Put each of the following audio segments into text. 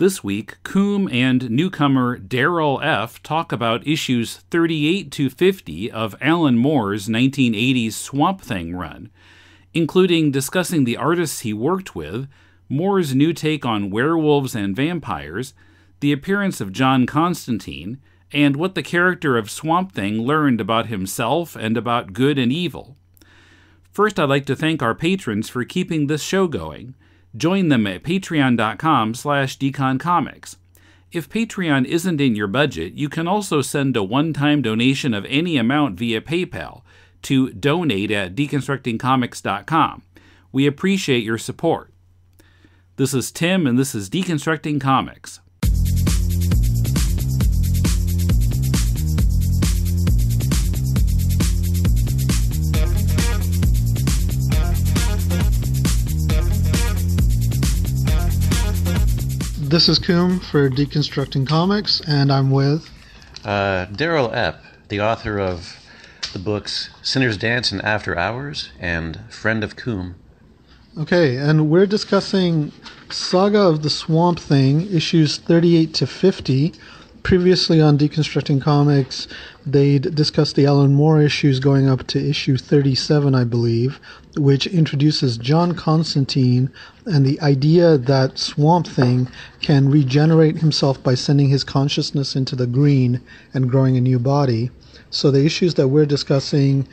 This week, Koom and newcomer Darrell F. talk about issues 38 to 50 of Alan Moore's 1980s Swamp Thing run, including discussing the artists he worked with, Moore's new take on werewolves and vampires, the appearance of John Constantine, and what the character of Swamp Thing learned about himself and about good and evil. First, I'd like to thank our patrons for keeping this show going. Join them at patreon.com/deconcomics. If Patreon isn't in your budget, you can also send a one-time donation of any amount via PayPal to donate@deconstructingcomics.com. We appreciate your support. This is Tim, and this is Deconstructing Comics. This is Koom for Deconstructing Comics, and I'm with Darrell F., the author of the books Sinner's Dance and After Hours and Friend of Koom. Okay, and we're discussing Saga of the Swamp Thing, issues 38 to 50. Previously on Deconstructing Comics, they'd discussed the Alan Moore issues going up to issue 37, I believe, which introduces John Constantine and the idea that Swamp Thing can regenerate himself by sending his consciousness into the green and growing a new body. So the issues that we're discussing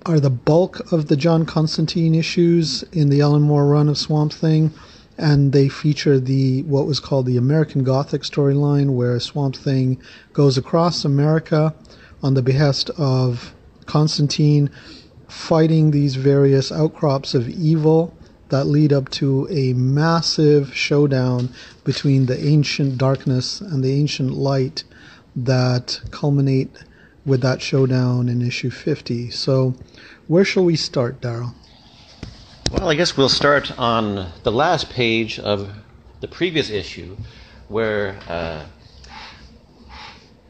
are the bulk of the John Constantine issues in the Alan Moore run of Swamp Thing, and they feature what was called the American Gothic storyline, where Swamp Thing goes across America on the behest of Constantine, fighting these various outcrops of evil that lead up to a massive showdown between the ancient darkness and the ancient light that culminate with that showdown in issue 50. So where shall we start, Darrell? Well, I guess we'll start on the last page of the previous issue, where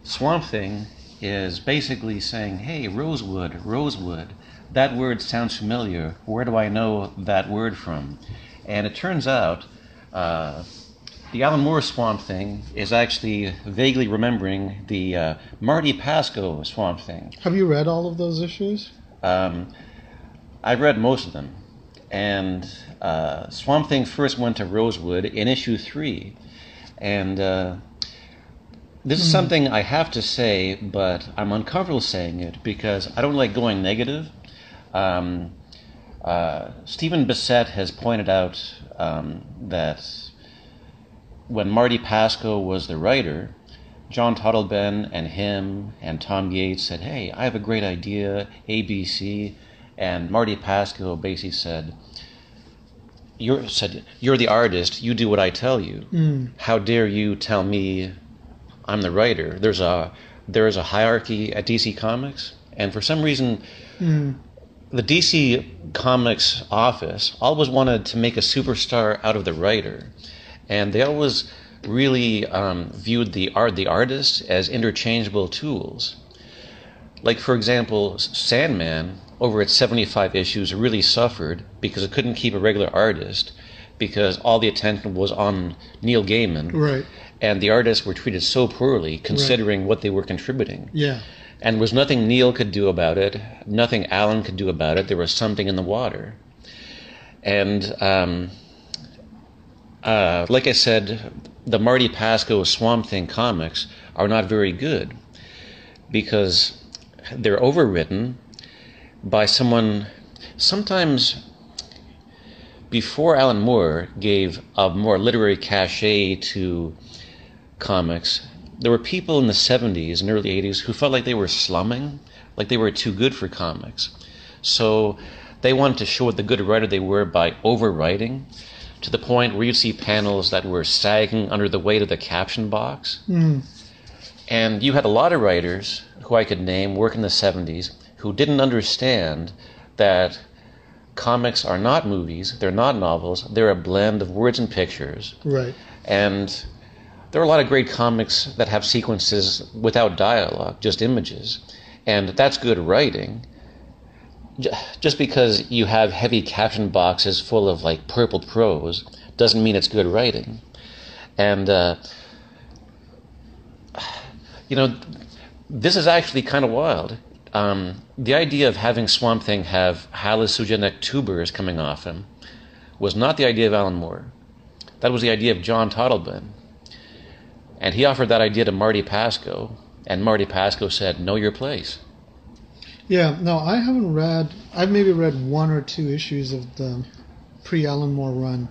Swamp Thing is basically saying, hey, Rosewood, Rosewood, that word sounds familiar. Where do I know that word from? And it turns out the Alan Moore Swamp Thing is actually vaguely remembering the Marty Pasco Swamp Thing. Have you read all of those issues? I've read most of them. And Swamp Thing first went to Rosewood in issue 3. And this is something I have to say, but I'm uncomfortable saying it because I don't like going negative. Stephen Bissette has pointed out that when Marty Pasco was the writer, John Totleben and him and Tom Yates said, hey, I have a great idea, ABC. And Marty Pasco basically said, you're the artist, you do what I tell you. How dare you tell me I'm the writer? There is a hierarchy at DC Comics, and for some reason the DC Comics office always wanted to make a superstar out of the writer, and they always really viewed the artist as interchangeable tools. Like, for example, Sandman, over its 75 issues, really suffered because it couldn't keep a regular artist because all the attention was on Neil Gaiman. Right. And the artists were treated so poorly considering what they were contributing. Yeah. And there was nothing Neil could do about it, nothing Alan could do about it. There was something in the water. And like I said, the Marty Pasco Swamp Thing comics are not very good because they're overwritten by someone. Sometimes before Alan Moore gave a more literary cachet to comics, there were people in the 70s and early 80s who felt like they were slumming, like they were too good for comics. So they wanted to show what the good writer they were by overwriting, to the point where you'd see panels that were sagging under the weight of the caption box. And you had a lot of writers who I could name work in the 70s who didn't understand that comics are not movies, they're not novels, they're a blend of words and pictures. Right. And there are a lot of great comics that have sequences without dialogue, just images. And that's good writing. Just because you have heavy caption boxes full of like purple prose doesn't mean it's good writing. And, this is actually kind of wild. The idea of having Swamp Thing have hallucinogenic tubers coming off him was not the idea of Alan Moore. That was the idea of John Totleben. And he offered that idea to Marty Pasco, and Marty Pasco said, know your place. Yeah, no, I've maybe read 1 or 2 issues of the pre-Alan Moore run,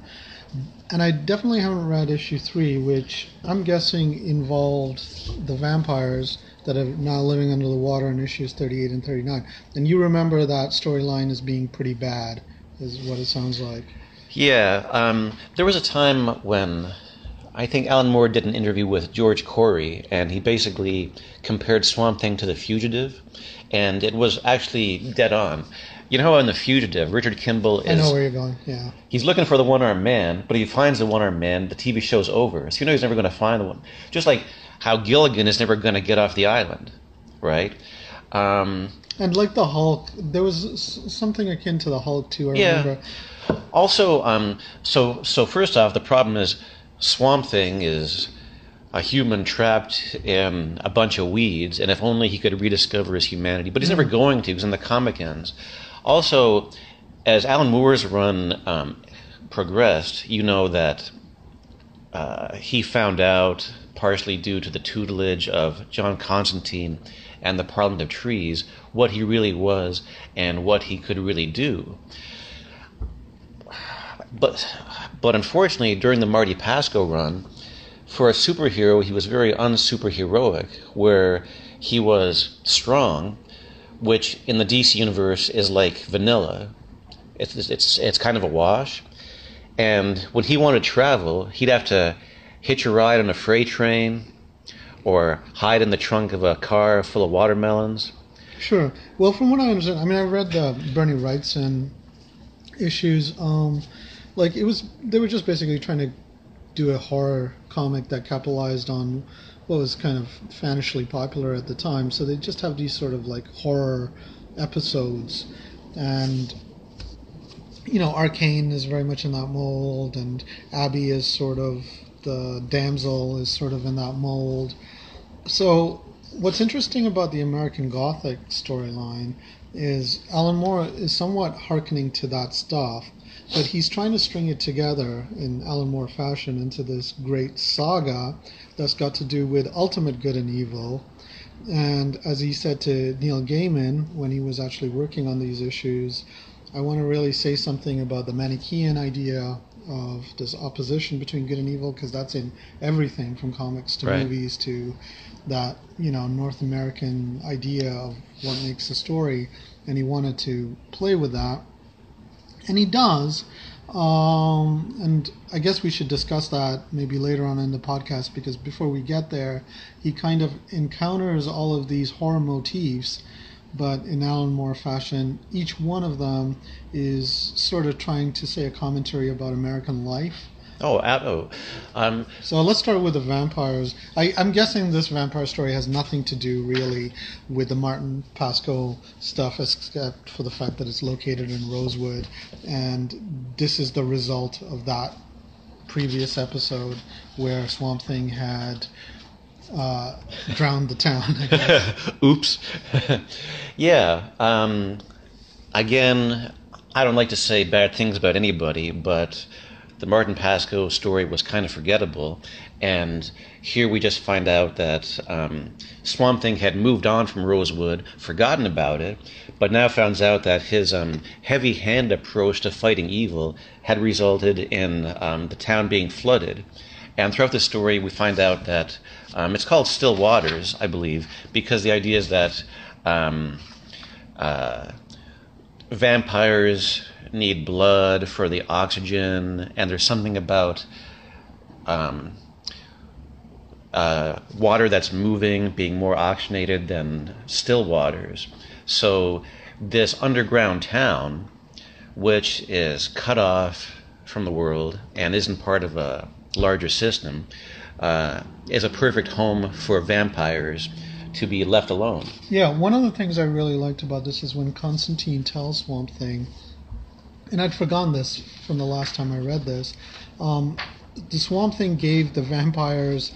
and I definitely haven't read issue 3, which I'm guessing involved the vampires that are now living under the water in issues 38 and 39. And you remember that storyline as being pretty bad, is what it sounds like. Yeah, there was a time when I think Alan Moore did an interview with George Corey, and he basically compared Swamp Thing to The Fugitive, and it was actually dead on. You know how in The Fugitive, Richard Kimball is... I know where you're going, yeah. He's looking for the one-armed man, but he finds the one-armed man, the TV show's over. So you know he's never going to find the one. Just like how Gilligan is never going to get off the island, right? And like the Hulk, there was something akin to the Hulk too, I remember. Also, so first off, the problem is Swamp Thing is a human trapped in a bunch of weeds, and if only he could rediscover his humanity. But he's never going to, because in the comic ends. Also, as Alan Moore's run progressed, you know that he found out, partially due to the tutelage of John Constantine and the Parliament of Trees, what he really was and what he could really do. But unfortunately, during the Marty Pasco run, for a superhero, he was very unsuperheroic, where he was strong, which in the DC universe is like vanilla. It's kind of a wash. And when he wanted to travel, he'd have to hitch a ride on a freight train or hide in the trunk of a car full of watermelons. Sure. Well, from what I understand, I mean, I read the Bernie Wrightson issues. They were just basically trying to do a horror comic that capitalized on what was kind of fanishly popular at the time. So they just have these sort of like horror episodes, and Arcane is very much in that mold, and Abby is sort of the damsel is sort of in that mold. So what's interesting about the American Gothic storyline is Alan Moore is somewhat hearkening to that stuff, but he's trying to string it together in Alan Moore fashion into this great saga that's got to do with ultimate good and evil. And as he said to Neil Gaiman when he was actually working on these issues, I want to really say something about the Manichaean idea of this opposition between good and evil, because that's in everything from comics to movies to that, North American idea of what makes a story. And he wanted to play with that. And he does. And I guess we should discuss that maybe later on in the podcast, because before we get there, he kind of encounters all of these horror motifs, but in Alan Moore fashion, each one of them is sort of trying to say a commentary about American life. So let's start with the vampires. I'm guessing this vampire story has nothing to do really with the Martin Pasco stuff, except for the fact that it's located in Rosewood, and this is the result of that previous episode where Swamp Thing had drowned the town, I guess. Oops. Yeah. Again, I don't like to say bad things about anybody, but the Martin Pasco story was kind of forgettable, and here we just find out that Swamp Thing had moved on from Rosewood, forgotten about it, but now finds out that his heavy-handed approach to fighting evil had resulted in the town being flooded. And throughout the story, we find out that it's called Still Waters, I believe, because the idea is that vampires need blood for the oxygen, and there's something about water that's moving being more oxygenated than still waters. So this underground town, which is cut off from the world and isn't part of a larger system, is a perfect home for vampires to be left alone. Yeah, one of the things I really liked about this is when Constantine tells Swamp Thing, and I'd forgotten this from the last time I read this, the Swamp Thing gave the vampires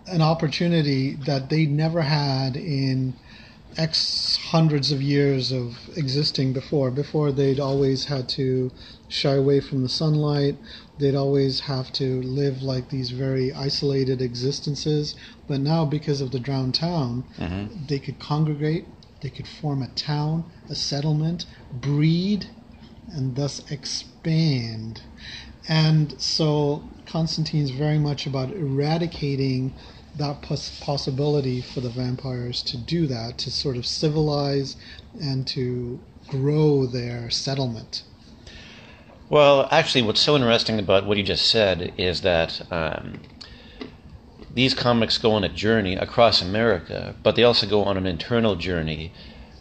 an opportunity that they never had in X hundreds of years of existing before. Before, they'd always had to shy away from the sunlight. They'd always have to live like these very isolated existences. But now, because of the drowned town, they could congregate, they could form a town, a settlement, breed, and thus expand. And so Constantine's very much about eradicating that possibility for the vampires to do that, to sort of civilize and to grow their settlement. Well, actually, what's so interesting about what you just said is that these comics go on a journey across America, but they also go on an internal journey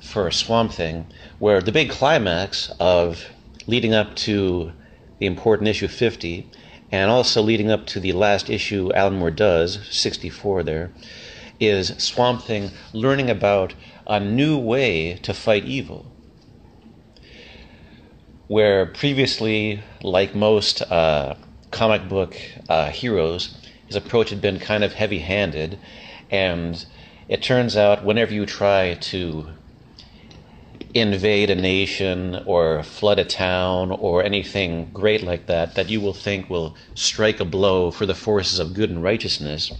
for Swamp Thing, where the big climax of leading up to the important issue 50, and also leading up to the last issue Alan Moore does, 64 there, is Swamp Thing learning about a new way to fight evil. Where previously, like most comic book heroes, his approach had been kind of heavy-handed, and it turns out whenever you try to invade a nation or flood a town or anything great like that, that you will think will strike a blow for the forces of good and righteousness,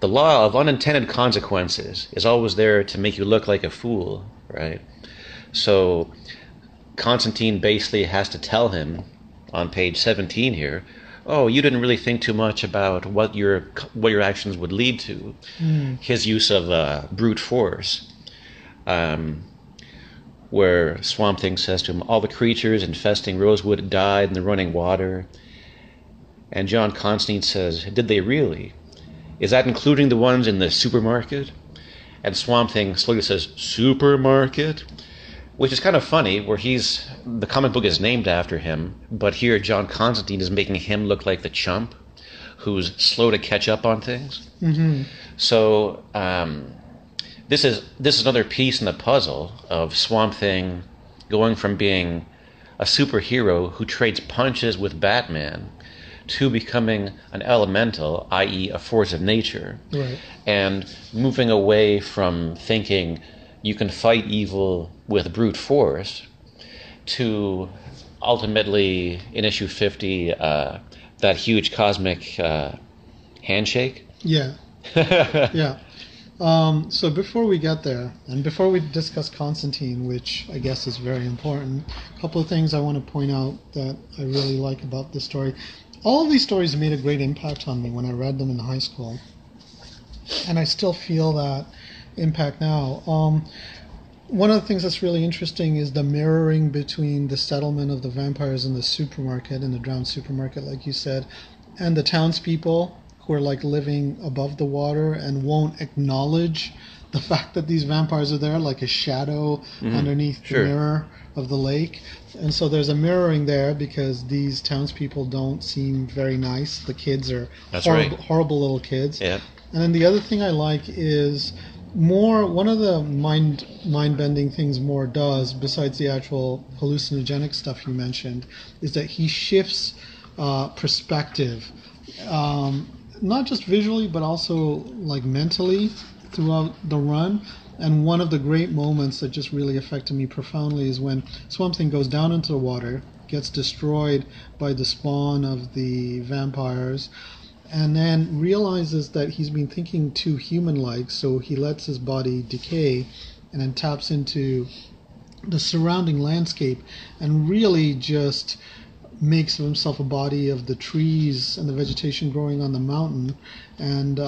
the law of unintended consequences is always there to make you look like a fool, right? So Constantine basically has to tell him on page 17 here, oh, you didn't really think too much about what your actions would lead to. His use of brute force, where Swamp Thing says to him, all the creatures infesting Rosewood died in the running water. And John Constantine says, did they really? Is that including the ones in the supermarket? And Swamp Thing slowly says, supermarket? Which is kind of funny, where the comic book is named after him, but here John Constantine is making him look like the chump who's slow to catch up on things. So this is another piece in the puzzle of Swamp Thing going from being a superhero who trades punches with Batman to becoming an elemental, i.e. a force of nature, Right. and moving away from thinking you can fight evil with brute force to ultimately, in issue 50, that huge cosmic handshake. Yeah. Yeah. So before we get there, and before we discuss Constantine, which I guess is very important, a couple of things I want to point out that I really like about this story. All of these stories made a great impact on me when I read them in high school, and I still feel that impact now. One of the things that's really interesting is the mirroring between the settlement of the vampires in the supermarket, in the drowned supermarket, like you said, and the townspeople who are like living above the water and won't acknowledge the fact that these vampires are there, like a shadow underneath the mirror of the lake. And so there's a mirroring there because these townspeople don't seem very nice. The kids are horrible little kids. Yeah. And then the other thing I like is one of the mind-bending things Moore does, besides the actual hallucinogenic stuff you mentioned, is that he shifts perspective. Not just visually, but also like mentally throughout the run. And one of the great moments that just really affected me profoundly is when Swamp Thing goes down into the water, gets destroyed by the spawn of the vampires, and then realizes that he's been thinking too human-like, so he lets his body decay and then taps into the surrounding landscape and really just makes of himself a body of the trees and the vegetation growing on the mountain, and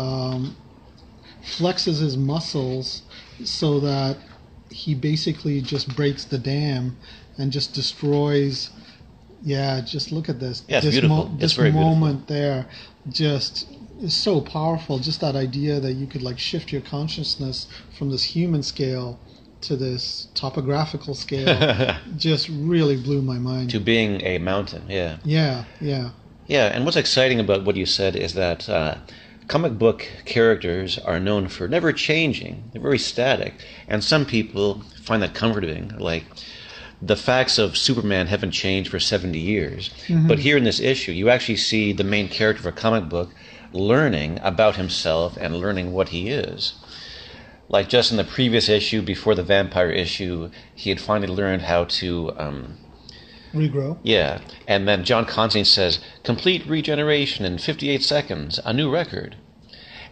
flexes his muscles so that he basically just breaks the dam and just destroys. Yeah, just look at this. Yeah, it's beautiful. It's very moment beautiful. there just is so powerful. Just that idea that you could like shift your consciousness from this human scale to this topographical scale just really blew my mind. To being a mountain, yeah. Yeah. Yeah, and what's exciting about what you said is that comic book characters are known for never changing. They're very static. And some people find that comforting. Like the facts of Superman haven't changed for 70 years. Mm-hmm. But here in this issue, you actually see the main character of a comic book learning about himself and learning what he is. Like just in the previous issue, before the vampire issue, he had finally learned how to... regrow. Yeah, and then John Constantine says, complete regeneration in 58 seconds, a new record.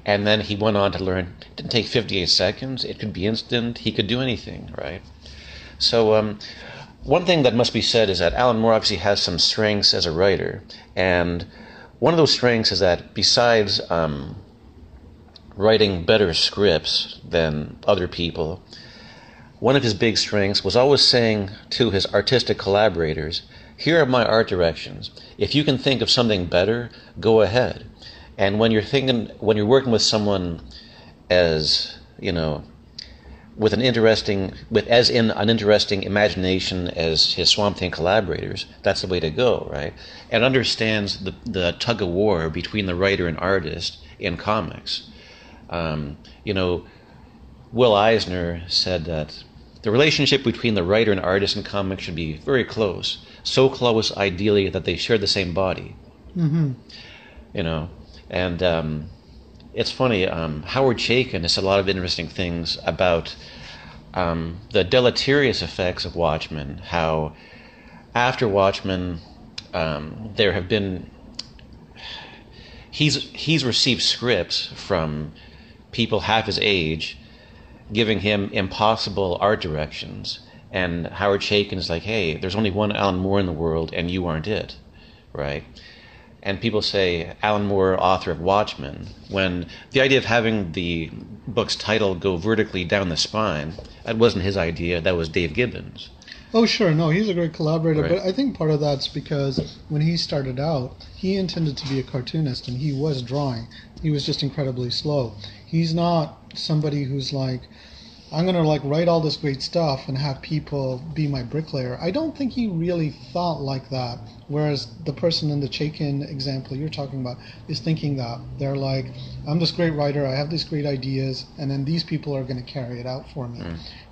And then he went on to learn, it didn't take 58 seconds, it could be instant, he could do anything, right? So one thing that must be said is that Alan Moore obviously has some strengths as a writer, and one of those strengths is that besides writing better scripts than other people, one of his big strengths was always saying to his artistic collaborators, here are my art directions. If you can think of something better, go ahead. And when you're working with someone as, with an interesting imagination as his Swamp Thing collaborators, that's the way to go, right? And understands the tug of war between the writer and artist in comics. Will Eisner said that the relationship between the writer and artist in comics should be very close, so close ideally that they share the same body. Mm-hmm. And it's funny, Howard Chaykin has said a lot of interesting things about the deleterious effects of Watchmen, how after Watchmen there have been... He's received scripts from people half his age giving him impossible art directions, and Howard Chaykin is like, hey, there's only one Alan Moore in the world and you aren't it, right? And people say Alan Moore, author of Watchmen, when the idea of having the book's title go vertically down the spine, that wasn't his idea, that was Dave Gibbons. Oh, sure. No, he's a great collaborator. Right. But I think part of that's because when he started out, he intended to be a cartoonist, and he was drawing. He was just incredibly slow. He's not somebody who's like, I'm going to write all this great stuff and have people be my bricklayer. I don't think he really thought like that. Whereas the person in the Chaykin example you're talking about is thinking that. They're like, I'm this great writer, I have these great ideas, and then these people are going to carry it out for me.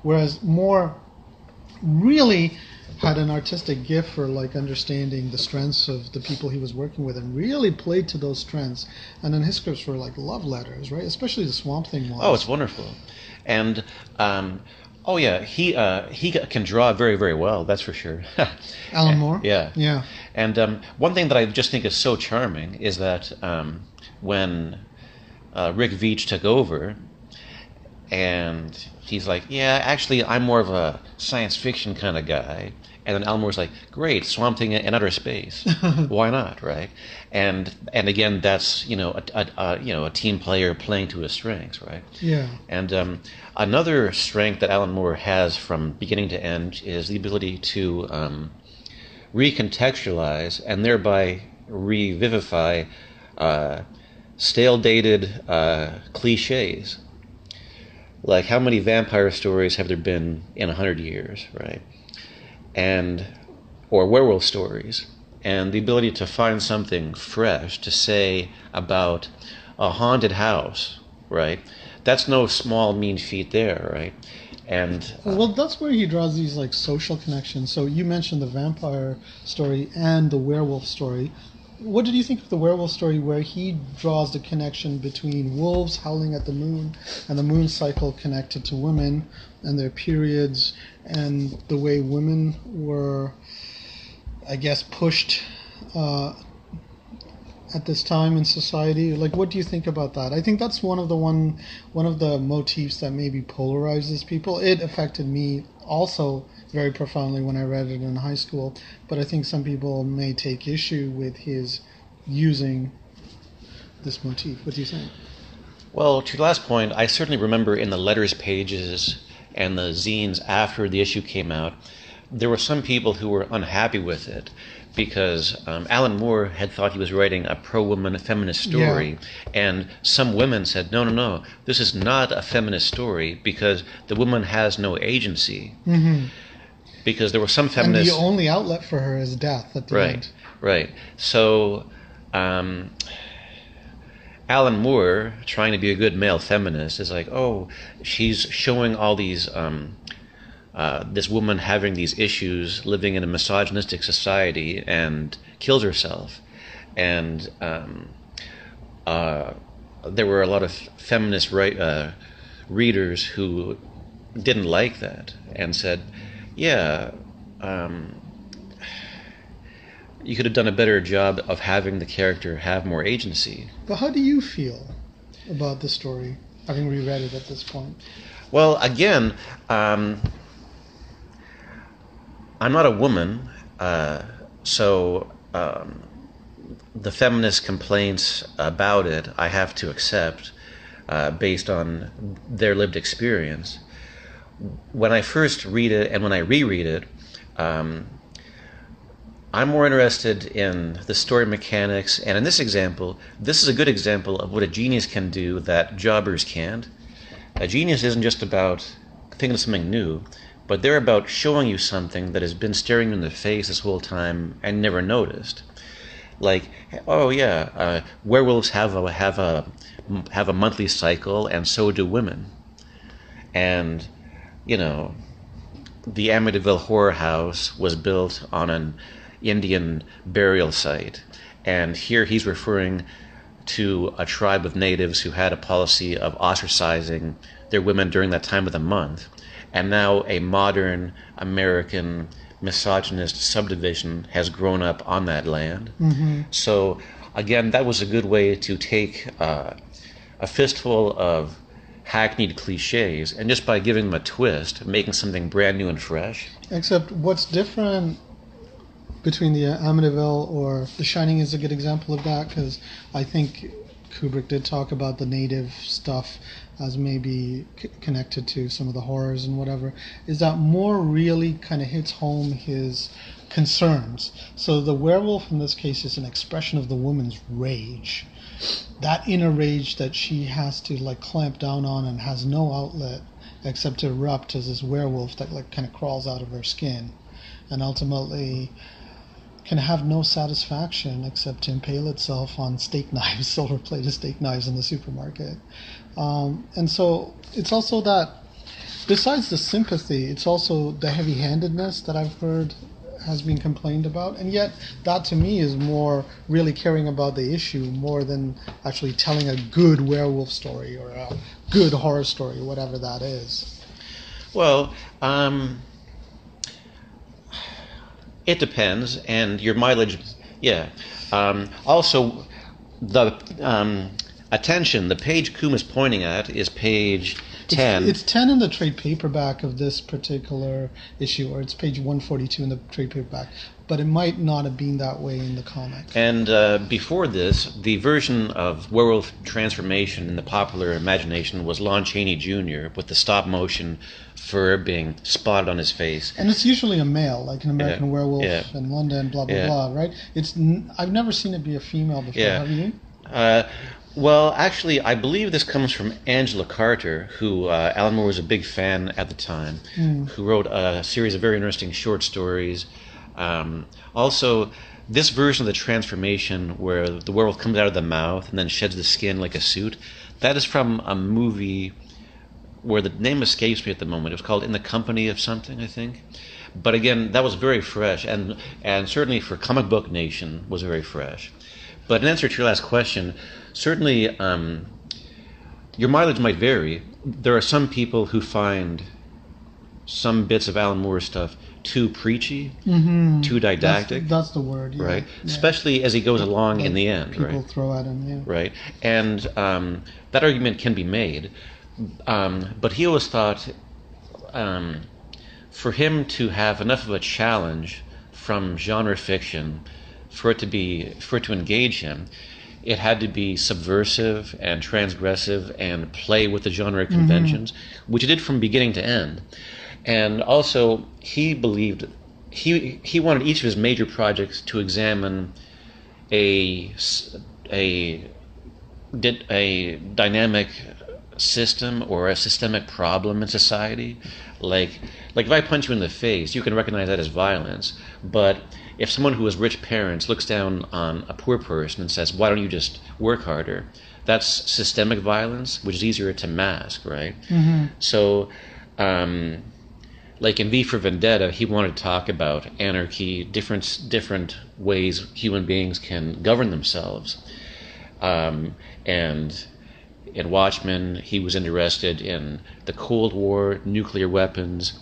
Whereas Moore really had an artistic gift for understanding the strengths of the people he was working with and really played to those strengths. And then his scripts were like love letters, right? Especially the Swamp Thing one. Oh, it's wonderful. And he can draw very, very well, that's for sure. Alan Moore? Yeah. And one thing that I just think is so charming is that when Rick Veitch took over, and he's like, yeah, actually, I'm more of a science fiction kind of guy. And then Alan Moore's like, great, Swamp Thing in outer space. Why not, right? And again, that's a team player playing to his strengths, right? Yeah. And another strength that Alan Moore has from beginning to end is the ability to recontextualize and thereby revivify stale-dated cliches. Like, how many vampire stories have there been in 100 years, right? Or werewolf stories. And the ability to find something fresh to say about a haunted house, right? That's no small, mean feat there, right? And well, that's where he draws these social connections. So you mentioned the vampire story and the werewolf story. What did you think of the werewolf story where he draws the connection between wolves howling at the moon and the moon cycle connected to women and their periods and the way women were, I guess, pushed at this time in society? What do you think about that? I think that's one of the motifs that maybe polarizes people. It affected me also very profoundly when I read it in high school, but I think some people may take issue with his using this motif. What do you think? Well, to the last point, I certainly remember in the letters pages and the zines after the issue came out, there were some people who were unhappy with it because Alan Moore had thought he was writing a pro-woman feminist story, and some women said, no, this is not a feminist story because the woman has no agency. Mm-hmm. Because there were some feminists... And the only outlet for her is death at the end. Right. So Alan Moore, trying to be a good male feminist, is like, oh, she's showing all these this woman having these issues, living in a misogynistic society, and kills herself. And there were a lot of feminist readers who didn't like that and said, yeah, you could have done a better job of having the character have more agency. But how do you feel about the story, having reread it at this point? Well, again, I'm not a woman, so the feminist complaints about it I have to accept based on their lived experience. When I first read it and when I reread it, I'm more interested in the story mechanics, and in this example, this is a good example of what a genius can do that jobbers can't. A genius isn't just about thinking of something new, but they're about showing you something that has been staring you in the face this whole time and never noticed. Like, oh yeah, werewolves have a monthly cycle, and so do women. And, you know, the Amityville Horror House was built on an Indian burial site, and here he's referring to a tribe of natives who had a policy of ostracizing their women during that time of the month, and now a modern American misogynist subdivision has grown up on that land. Mm-hmm. So again, that was a good way to take a fistful of hackneyed cliches, and just by giving them a twist, making something brand new and fresh. Except what's different between the Amityville or The Shining is a good example of that, because I think Kubrick did talk about the native stuff as maybe connected to some of the horrors and whatever, is that more really kind of hits home his concerns. So the werewolf in this case is an expression of the woman's rage. That inner rage that she has to like clamp down on and has no outlet except to erupt as this werewolf that like kind of crawls out of her skin, and ultimately can have no satisfaction except to impale itself on steak knives, silver-plated steak knives in the supermarket. And so it's also that, besides the sympathy, it's also the heavy-handedness that I've heard has been complained about, and yet that to me is more really caring about the issue more than actually telling a good werewolf story or a good horror story, whatever that is. Well, it depends, and your mileage, yeah. Also, the attention, the page Koom is pointing at is page 10. It's 10 in the trade paperback of this particular issue, or it's page 142 in the trade paperback, but it might not have been that way in the comic. And before this, the version of werewolf transformation in the popular imagination was Lon Chaney Jr. with the stop-motion fur being spotted on his face. And it's usually a male, like an American Werewolf in London, blah, blah, blah, right? I've never seen it be a female before, have you? Well, actually, I believe this comes from Angela Carter, who Alan Moore was a big fan at the time, who wrote a series of very interesting short stories. Also, this version of the transformation where the werewolf comes out of the mouth and then sheds the skin like a suit, that is from a movie where the name escapes me at the moment. It was called In the Company of Something, I think. But again, that was very fresh, and certainly for Comic Book Nation was very fresh. But in answer to your last question, certainly your mileage might vary. There are some people who find some bits of Alan Moore's stuff too preachy, too didactic. That's the word, yeah. Right? Yeah. Especially as he goes along in the end, people right? Throw at him, yeah. Right. And that argument can be made. But he always thought for him to have enough of a challenge from genre fiction for it to engage him, it had to be subversive and transgressive and play with the genre conventions, which it did from beginning to end. And also, he believed he wanted each of his major projects to examine a dynamic system or a systemic problem in society. Like if I punch you in the face, you can recognize that as violence. But if someone who has rich parents looks down on a poor person and says, "Why don't you just work harder?" That's systemic violence, which is easier to mask, right? So like in V for Vendetta, he wanted to talk about anarchy, different ways human beings can govern themselves. And in Watchmen, he was interested in the Cold War, nuclear weapons,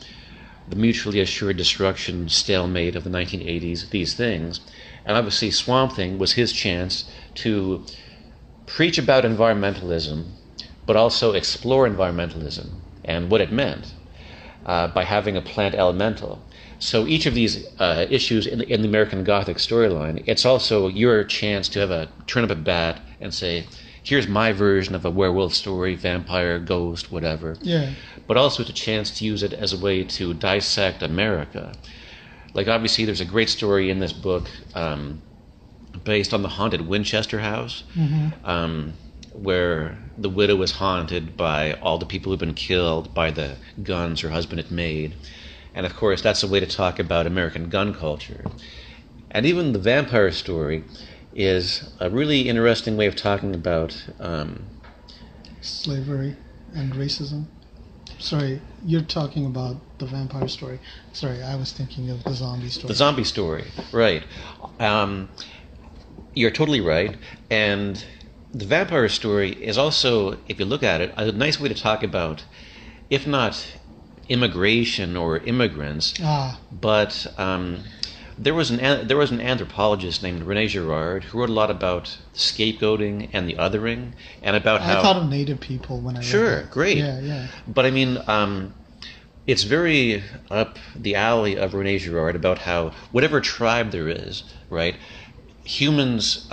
the mutually assured destruction stalemate of the 1980s, these things. And obviously Swamp Thing was his chance to preach about environmentalism, but also explore environmentalism and what it meant by having a plant elemental. So each of these issues in the American Gothic storyline, it's also your chance to have turn up a bat and say, here's my version of a werewolf story, vampire, ghost, whatever. Yeah. But also it's a chance to use it as a way to dissect America. Like, obviously, there's a great story in this book based on the haunted Winchester house, where the widow is haunted by all the people who've been killed by the guns her husband had made. And, of course, that's a way to talk about American gun culture. And even the vampire story is a really interesting way of talking about slavery and racism. Sorry, you're talking about the vampire story. Sorry, I was thinking of the zombie story. The zombie story, right. You're totally right. And the vampire story is also, if you look at it, a nice way to talk about, if not immigration or immigrants, but there was an anthropologist named René Girard who wrote a lot about scapegoating and the othering, and about how I thought of native people when I read that. Great. Yeah. But I mean, it's very up the alley of René Girard about how whatever tribe there is, right, humans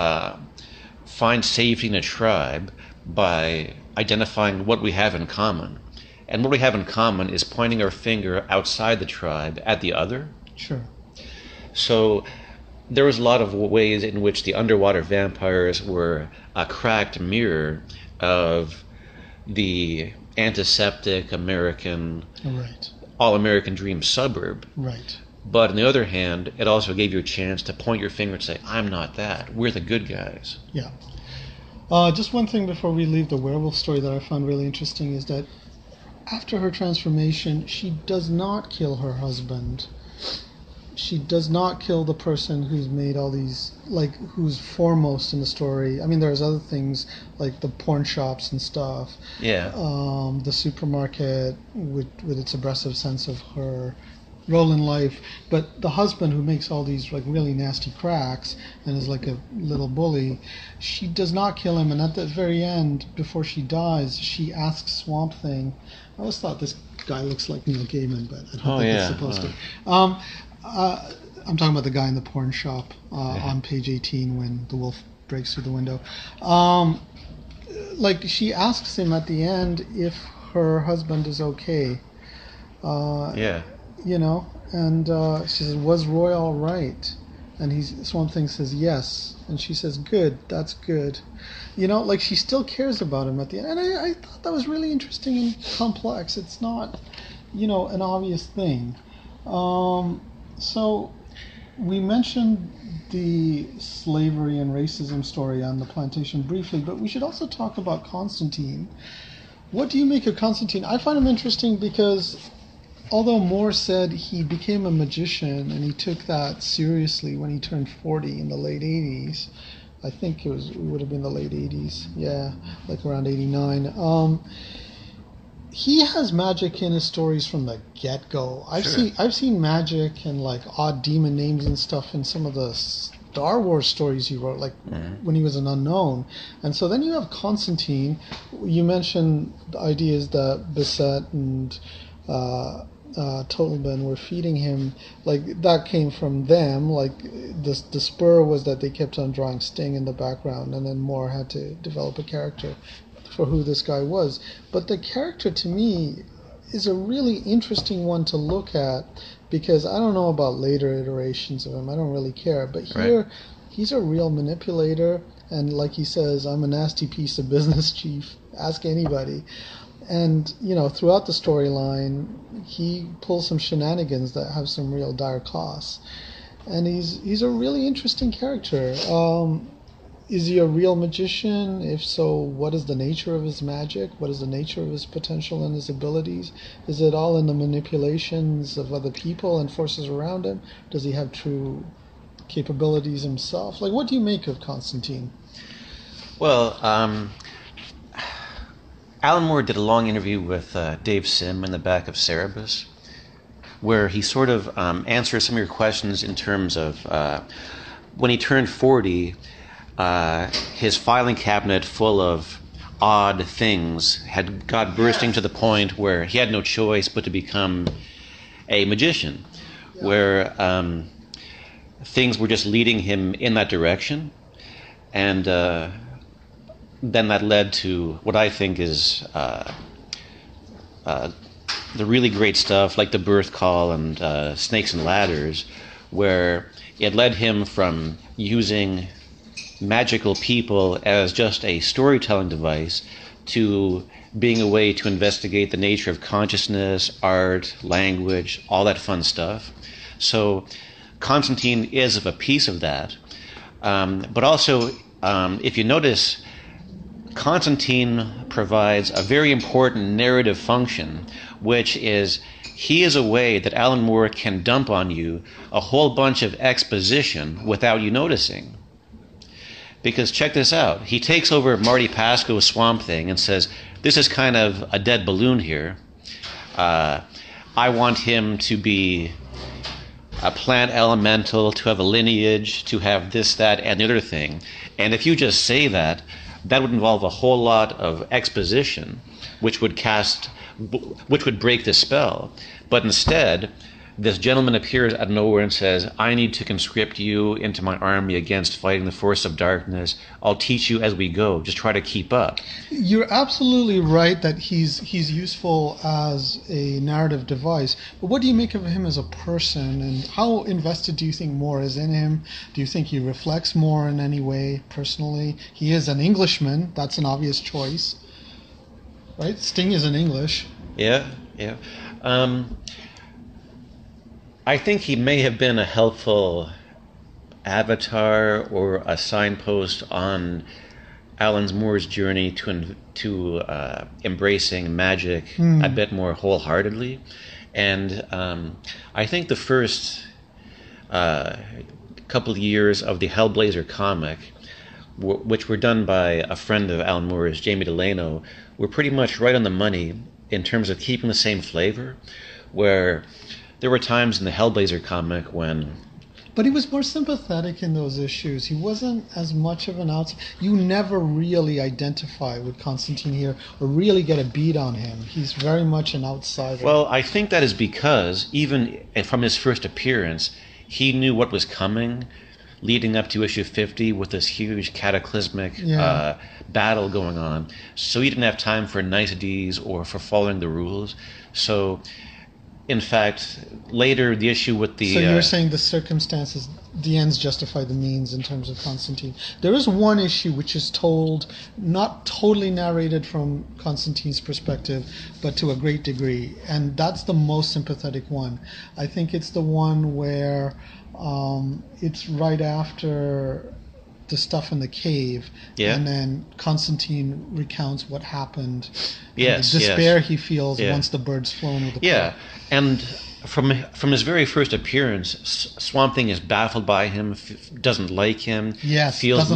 find safety in a tribe by identifying what we have in common. And what we have in common is pointing our finger outside the tribe at the other. Sure. So there was a lot of ways in which the underwater vampires were a cracked mirror of the antiseptic American, right, all-American dream suburb. Right. But on the other hand, it also gave you a chance to point your finger and say, I'm not that. We're the good guys. Yeah. Just one thing before we leave the werewolf story that I found really interesting is that after her transformation, she does not kill her husband. She does not kill the person who's made all these, like, who's foremost in the story. I mean, there's other things, like the porn shops and stuff. Yeah. The supermarket with its abrasive sense of her role in life. But the husband who makes all these, like, really nasty cracks and is like a little bully, she does not kill him. And at the very end, before she dies, she asks Swamp Thing. I always thought this guy looks like Neil Gaiman, but I don't think it's supposed to. I'm talking about the guy in the porn shop on page 18 when the wolf breaks through the window. Like, she asks him at the end if her husband is okay. You know, and she says, was Roy all right? And Swamp Thing says yes. And she says, good, that's good. You know, like, she still cares about him at the end. And I thought that was really interesting and complex. It's not, you know, an obvious thing. So we mentioned the slavery and racism story on the plantation briefly, but we should also talk about Constantine. What do you make of Constantine? I find him interesting because although Moore said he became a magician and he took that seriously when he turned 40 in the late 80s, I think it would have been the late 80s, yeah, like around 89. He has magic in his stories from the get-go. I've seen magic and, like, odd demon names and stuff in some of the Star Wars stories he wrote, like when he was an unknown. And so then you have Constantine. You mentioned the ideas that Bissette and Totleben were feeding him. Like, that came from them. Like, the spur was that they kept on drawing Sting in the background, and then Moore had to develop a character for who this guy was. But the character, to me, is a really interesting one to look at, because I don't know about later iterations of him. I don't really care. But here, he's a real manipulator, and like he says, I'm a nasty piece of business, chief. Ask anybody. And, you know, throughout the storyline, he pulls some shenanigans that have some real dire costs. And he's a really interesting character. is he a real magician? If so, what is the nature of his magic? What is the nature of his potential and his abilities? Is it all in the manipulations of other people and forces around him? Does he have true capabilities himself? Like, what do you make of Constantine? Well, Alan Moore did a long interview with Dave Sim in the back of Cerebus, where he sort of answers some of your questions in terms of when he turned 40, his filing cabinet full of odd things had got bursting to the point where he had no choice but to become a magician, where things were just leading him in that direction. And then that led to what I think is the really great stuff like The Birth Call and Snakes and Ladders, where it led him from using magical people as just a storytelling device to being a way to investigate the nature of consciousness, art, language, all that fun stuff. So Constantine is of a piece of that. But also, if you notice, Constantine provides a very important narrative function, which is he is a way that Alan Moore can dump on you a whole bunch of exposition without you noticing. Because check this out. He takes over Marty Pasco's Swamp Thing and says, this is kind of a dead balloon here. I want him to be a plant elemental, to have a lineage, to have this, that, and the other thing. And if you just say that, that would involve a whole lot of exposition, which would break the spell. But instead, this gentleman appears out of nowhere and says, I need to conscript you into my army against fighting the force of darkness. I'll teach you as we go. Just try to keep up. You're absolutely right that he's useful as a narrative device. But what do you make of him as a person, and how invested do you think Moore is in him? Do you think he reflects Moore in any way personally? He is an Englishman. That's an obvious choice. Right? Sting is in English. Yeah. I think he may have been a helpful avatar or a signpost on Alan Moore's journey to embracing magic a bit more wholeheartedly. And I think the first couple of years of the Hellblazer comic, which were done by a friend of Alan Moore's, Jamie Delano, were pretty much right on the money in terms of keeping the same flavor, where there were times in the Hellblazer comic when... But he was more sympathetic in those issues. He wasn't as much of an outsider. You never really identify with Constantine here or really get a beat on him. He's very much an outsider. Well, I think that is because even from his first appearance, he knew what was coming leading up to issue 50 with this huge cataclysmic battle going on. So he didn't have time for niceties or for following the rules. So... in fact, later the issue with the... So you're saying the circumstances, the ends justify the means in terms of Constantine. There is one issue which is told, not totally narrated from Constantine's perspective, but to a great degree. And that's the most sympathetic one. I think it's the one where it's right after the stuff in the cave, and then Constantine recounts what happened, the despair he feels once the bird's flown with the prey. And from his very first appearance, Swamp Thing is baffled by him, doesn't like him, feels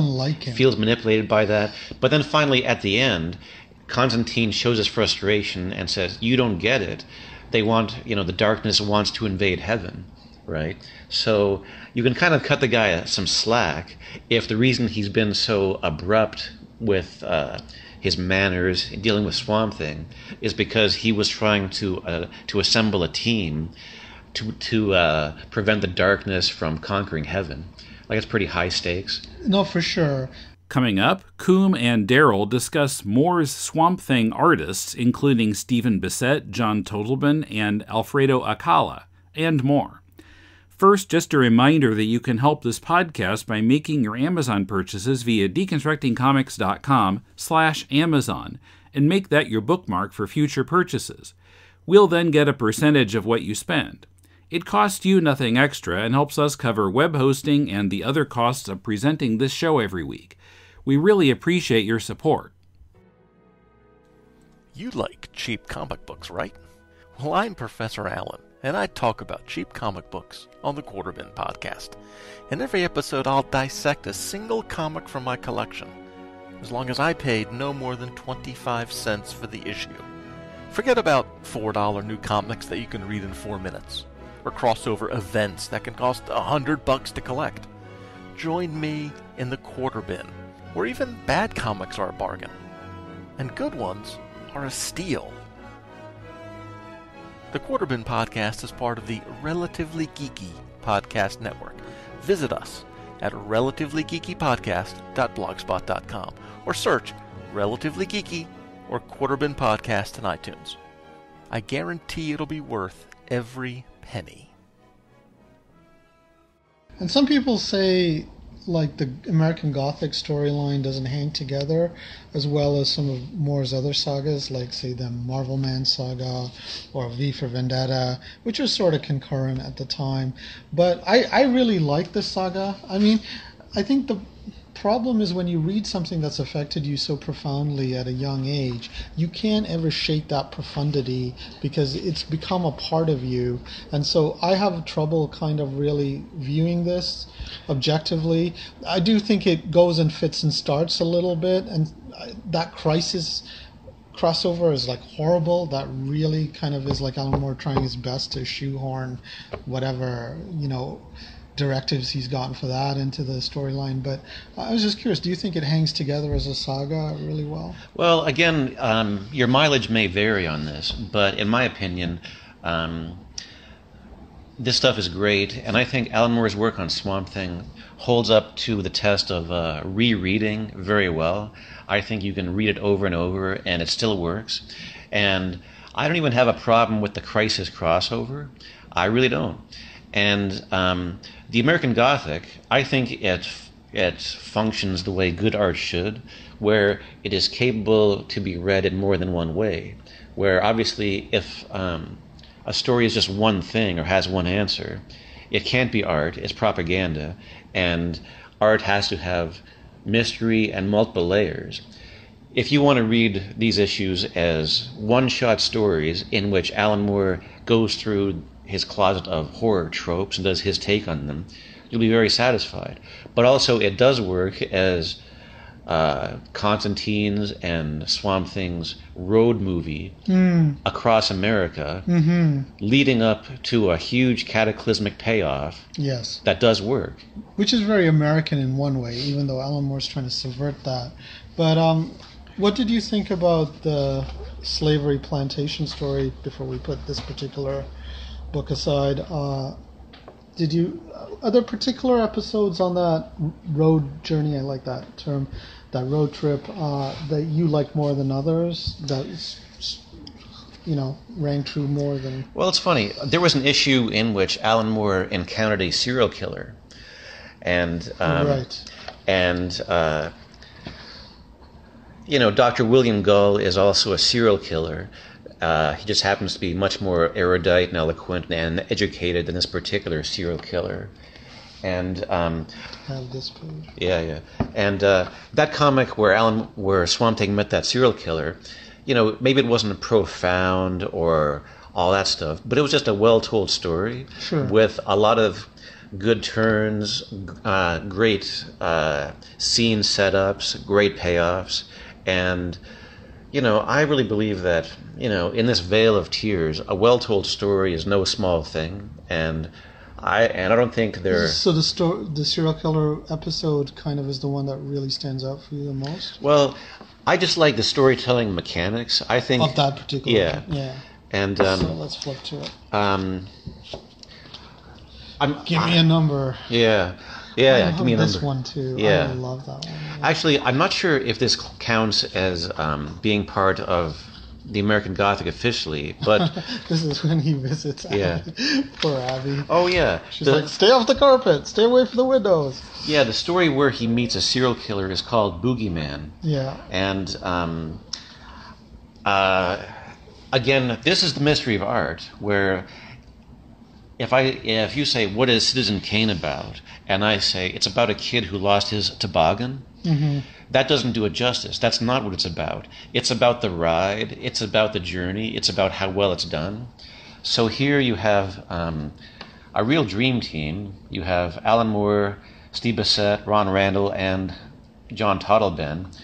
manipulated by that. But then finally, at the end, Constantine shows his frustration and says, "You don't get it. They want, the darkness wants to invade heaven." Right? So you can kind of cut the guy some slack if the reason he's been so abrupt with his manners in dealing with Swamp Thing is because he was trying to assemble a team to prevent the darkness from conquering heaven. Like, it's pretty high stakes. No, for sure. Coming up, Koom and Darrell discuss Moore's Swamp Thing artists, including Stephen Bissette, John Totleben, and Alfredo Acala, and more. First, just a reminder that you can help this podcast by making your Amazon purchases via deconstructingcomics.com/Amazon and make that your bookmark for future purchases. We'll then get a percentage of what you spend. It costs you nothing extra and helps us cover web hosting and the other costs of presenting this show every week. We really appreciate your support. You like cheap comic books, right? Well, I'm Professor Allen, and I talk about cheap comic books on the Quarterbin podcast. In every episode, I'll dissect a single comic from my collection, as long as I paid no more than 25 cents for the issue. Forget about $4 new comics that you can read in 4 minutes, or crossover events that can cost $100 to collect. Join me in the Quarterbin, where even bad comics are a bargain, and good ones are a steal. The Quarterbin podcast is part of the Relatively Geeky Podcast Network. Visit us at relativelygeekypodcast.blogspot.com or search Relatively Geeky or Quarterbin Podcast in iTunes. I guarantee it'll be worth every penny. And some people say, like, the American Gothic storyline doesn't hang together as well as some of Moore's other sagas, like, say, the Marvel Man saga or V for Vendetta, which was sort of concurrent at the time. But I really like this saga. I mean, I think the problem is when you read something that's affected you so profoundly at a young age, you can't ever shake that profundity because it's become a part of you. And so I have trouble kind of really viewing this objectively. I do think it goes and fits and starts a little bit, and that Crisis crossover is like horrible. That really kind of is like Alan Moore trying his best to shoehorn whatever, directives he's gotten for that into the storyline. But I was just curious, do you think it hangs together as a saga really well? Well, again, your mileage may vary on this, but in my opinion, this stuff is great, and I think Alan Moore's work on Swamp Thing holds up to the test of rereading very well. I think you can read it over and over, and it still works. And I don't even have a problem with the Crisis crossover. I really don't. And the American Gothic, I think it functions the way good art should, where it is capable to be read in more than one way. Where obviously if a story is just one thing or has one answer, it can't be art, it's propaganda, and art has to have mystery and multiple layers. If you want to read these issues as one-shot stories in which Alan Moore goes through his closet of horror tropes and does his take on them, you'll be very satisfied. But also it does work as Constantine's and Swamp Thing's road movie across America, leading up to a huge cataclysmic payoff. Yes. That does work. Which is very American in one way, even though Alan Moore's trying to subvert that. But what did you think about the slavery plantation story before we put this particular book aside? Are there particular episodes on that road journey, I like that term, that road trip, that you like more than others, that rang true more than... Well, it's funny. There was an issue in which Alan Moore encountered a serial killer. And right. And Dr. William Gull is also a serial killer. He just happens to be much more erudite and eloquent and educated than this particular serial killer. And have this page. Yeah. And that comic where Swamp Thing met that serial killer, maybe it wasn't profound or all that stuff, but it was just a well-told story. Sure. With a lot of good turns, great scene setups, great payoffs, and I really believe that, in this vale of tears, a well-told story is no small thing, and I don't think they're... So the serial killer episode kind of is the one that really stands out for you the most? Well, I just like the storytelling mechanics. I think... Of that particular... Yeah. And, so let's flip to it. Give me a number. Yeah, give me a number. This one too. Yeah. I love that one. Yeah. Actually, I'm not sure if this counts as being part of the American Gothic officially, but... This is when he visits Abby. Yeah. Poor Abby. Oh, yeah. She's like, stay off the carpet, stay away from the windows. Yeah, the story where he meets a serial killer is called Boogeyman. Yeah. And, again, this is the mystery of art, where... If you say, what is Citizen Kane about? And I say, it's about a kid who lost his toboggan, that doesn't do it justice. That's not what it's about. It's about the ride. It's about the journey. It's about how well it's done. So here you have a real dream team. You have Alan Moore, Steve Bissette, Ron Randall, and John Totleben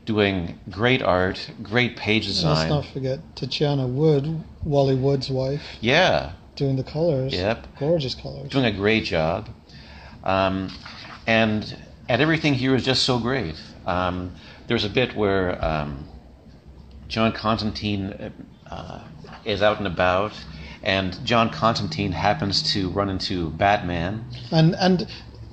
doing great art, great page design. Let's not forget Tatiana Wood, Wally Wood's wife. Yeah. Doing the colors. Yep. Gorgeous colors. Doing a great job. And everything here is just so great. There's a bit where John Constantine is out and about, and John Constantine happens to run into Batman. And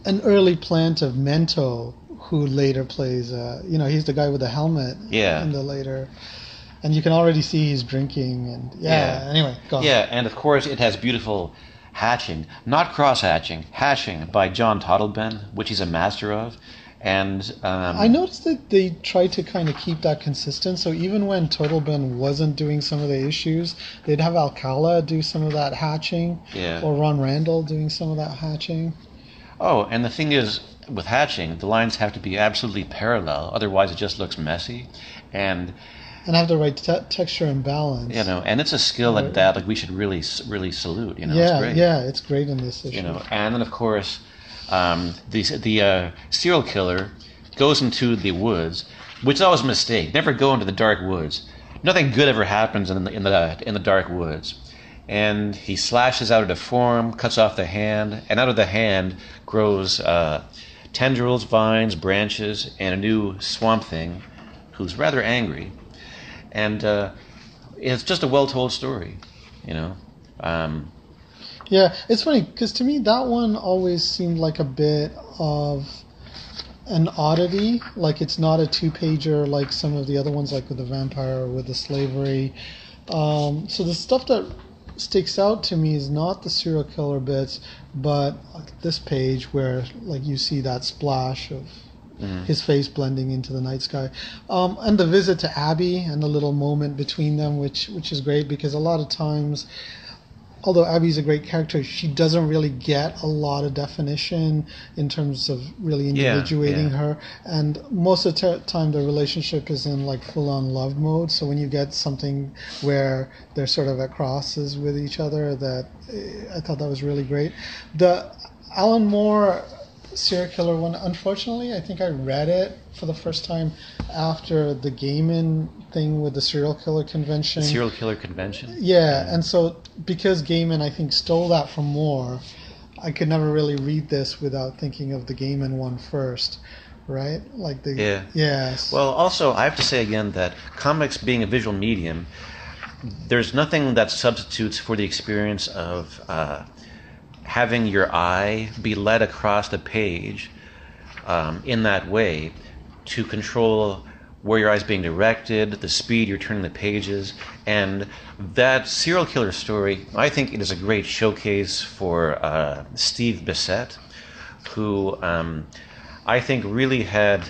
an early plant of Mento, who later plays, he's the guy with the helmet. Yeah. In the later, and you can already see he's drinking, and anyway, go on. Yeah, and of course it has beautiful hatching, not cross-hatching, hatching by John Totleben, which he's a master of. And I noticed that they tried to kind of keep that consistent. So even when Totleben wasn't doing some of the issues, they'd have Alcala do some of that hatching, or Ron Randall doing some of that hatching. Oh, and the thing is, with hatching, the lines have to be absolutely parallel, otherwise it just looks messy. And have the right texture and balance. And it's a skill that we should really salute. Yeah, it's great. Yeah, it's great in this issue. And then of course, the serial killer goes into the woods, which is always a mistake. Never go into the dark woods. Nothing good ever happens in the dark woods. And he slashes out a deform, cuts off the hand, and out of the hand grows tendrils, vines, branches, and a new Swamp Thing, who's rather angry. And it's just a well-told story, Yeah, it's funny, because to me that one always seemed like a bit of an oddity. Like, it's not a two-pager like some of the other ones, like with the vampire or with the slavery. So the stuff that sticks out to me is not the serial killer bits, but this page where you see that splash of his face blending into the night sky, and the visit to Abby and the little moment between them, which is great, because a lot of times, although Abby's a great character, she doesn't really get a lot of definition in terms of really individuating her, and most of the time the relationship is in full-on love mode. So when you get something where they're sort of at crosses with each other, I thought that was really great. The Alan Moore serial killer one, unfortunately, I think I read it for the first time after the Gaiman thing with the serial killer convention. The serial killer convention? Yeah, and so because Gaiman, I think, stole that from Moore, I could never really read this without thinking of the Gaiman one first, right? Yes. Well, also, I have to say again that comics being a visual medium, there's nothing that substitutes for the experience of having your eye be led across the page in that way to control where your eye is being directed, the speed you're turning the pages. And that serial killer story, I think it is a great showcase for Steve Bissette, who I think really had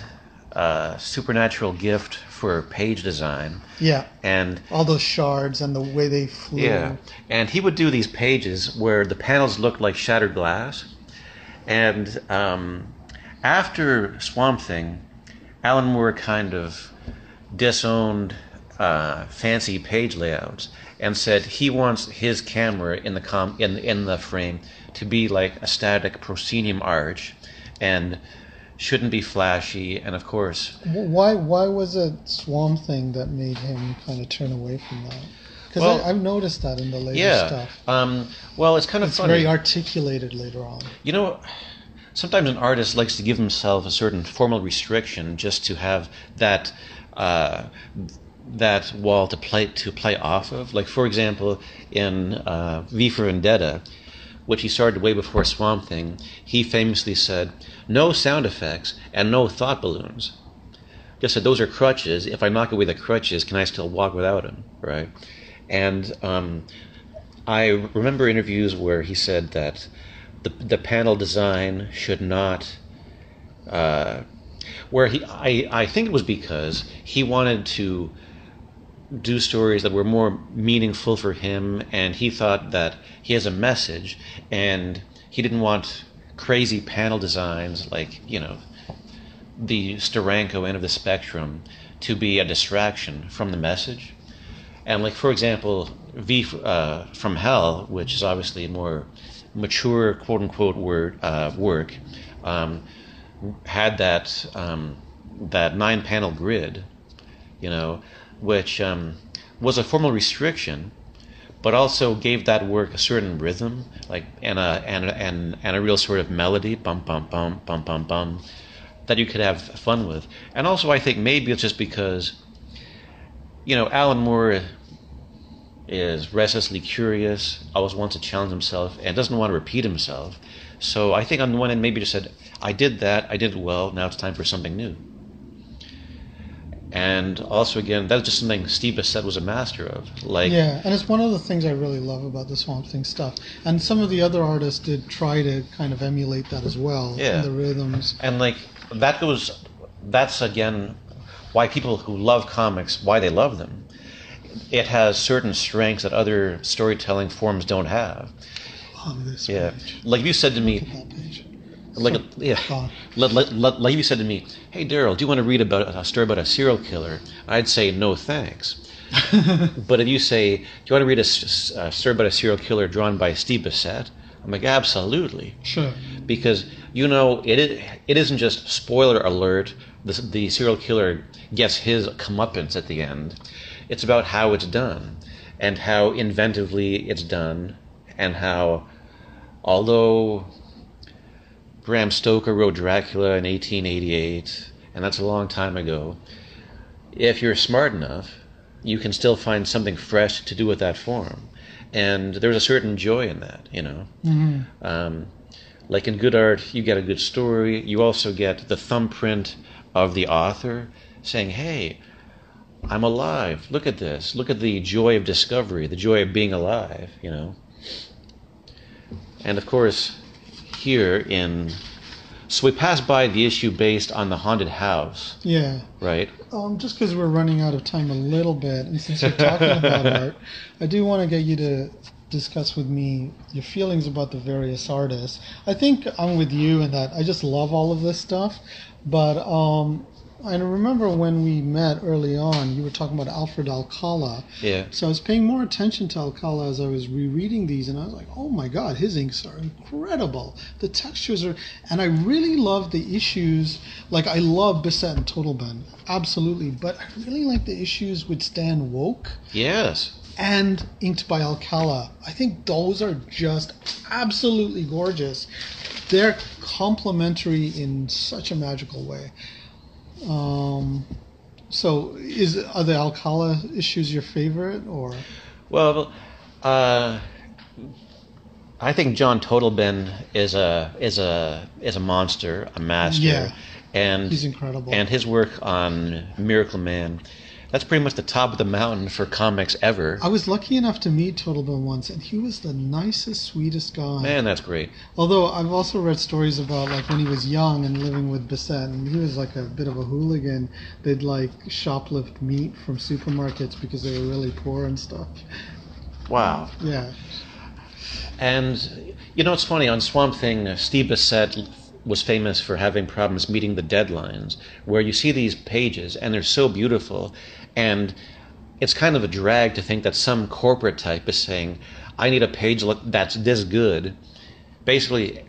a supernatural gift for page design. Yeah. And all those shards and the way they flew. Yeah. And he would do these pages where the panels looked like shattered glass. And after Swamp Thing, Alan Moore kind of disowned fancy page layouts and said he wants his camera in the frame to be like a static proscenium arch and shouldn't be flashy. And of course, why was it Swamp Thing that made him kind of turn away from that? Because I've noticed that in the later stuff. Well, it's kind of funny. It's very articulated later on. Sometimes an artist likes to give himself a certain formal restriction just to have that wall to play off of. Like, for example, in V for Vendetta, which he started way before Swamp Thing, he famously said, "No sound effects and no thought balloons." Just said, those are crutches. If I knock away the crutches, can I still walk without them, right? And I remember interviews where he said that the panel design should not, I think it was because he wanted to do stories that were more meaningful for him, and he thought that he has a message, and he didn't want crazy panel designs like, the Steranko end of the spectrum to be a distraction from the message. And like, for example, V from Hell, which is obviously a more mature, quote-unquote, work, had that 9-panel grid, which was a formal restriction, but also gave that work a certain rhythm, like and a real sort of melody, bum bum bum bum bum bum, that you could have fun with. And also, I think maybe it's just because, Alan Moore is restlessly curious, always wants to challenge himself, and doesn't want to repeat himself. So I think on the one end, maybe just said, I did that, I did it well, now it's time for something new. And also, again, that's just something Steve Bissette was a master of. Yeah, and it's one of the things I really love about the Swamp Thing stuff. And some of the other artists did try to kind of emulate that as well, yeah. The rhythms. And that's again why people who love comics, why they love them. It has certain strengths that other storytelling forms don't have. Love this page. Like you said to me, like you said to me, hey Darrell, do you want to read about a story about a serial killer? I'd say no thanks. But if you say, do you want to read a story about a serial killer drawn by Steve Bissette? I'm like, absolutely. Sure. Because it isn't just spoiler alert. The serial killer gets his comeuppance at the end. It's about how it's done, and how inventively it's done, and how, although Bram Stoker wrote Dracula in 1888, and that's a long time ago, if you're smart enough, you can still find something fresh to do with that form. And there's a certain joy in that, Mm-hmm. Like in good art, you get a good story. You also get the thumbprint of the author saying, hey, I'm alive. Look at this. Look at the joy of discovery, the joy of being alive, And of course, so we passed by the issue based on the haunted house. Yeah. Right? Just because we're running out of time a little bit, and since you're talking about art, I do want to get you to discuss with me your feelings about the various artists. I think I'm with you in that I just love all of this stuff, but I remember when we met early on, you were talking about Alfredo Acala. Yeah. So I was paying more attention to Alcala as I was rereading these, and I was like, oh my God, his inks are incredible. The textures are, and I really love the issues. Like, I love Bissette and Totleben, absolutely, but I really like the issues with Stan Woke. Yes. And inked by Alcala. I think those are just absolutely gorgeous. They're complementary in such a magical way. So are the Alcala issues your favorite, or? Well, I think John Totleben is a monster, a master. Yeah, and he's incredible. And his work on Miracle Man, that's pretty much the top of the mountain for comics ever. I was lucky enough to meet Totleben once, and he was the nicest, sweetest guy. Man, that's great. Although I've also read stories about like when he was young and living with Bissette, and he was like a bit of a hooligan. They'd like shoplift meat from supermarkets because they were really poor and stuff. Wow. Yeah. And it's funny, on Swamp Thing, Steve Bissette was famous for having problems meeting the deadlines, where you see these pages and they're so beautiful, and it's kind of a drag to think that some corporate type is saying, I need a page that's this good, basically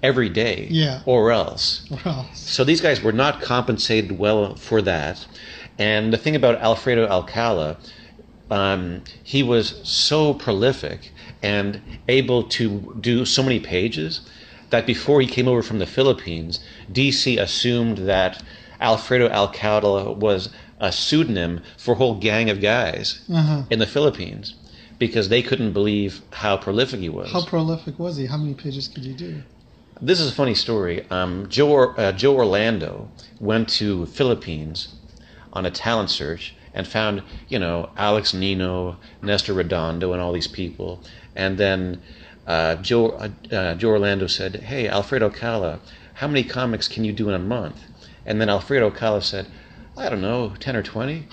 every day, yeah, or else. So these guys were not compensated well for that. And the thing about Alfredo Acala, he was so prolific and able to do so many pages that before he came over from the Philippines, DC assumed that Alfredo Acala was a pseudonym for a whole gang of guys in the Philippines, because they couldn't believe how prolific he was. How prolific was he? How many pages could he do? This is a funny story. Joe Orlando went to Philippines on a talent search and found, Alex Nino, Nestor Redondo, and all these people. And then Joe Orlando said, hey, Alfredo Acala, how many comics can you do in a month? And then Alfredo Acala said, I don't know, 10 or 20?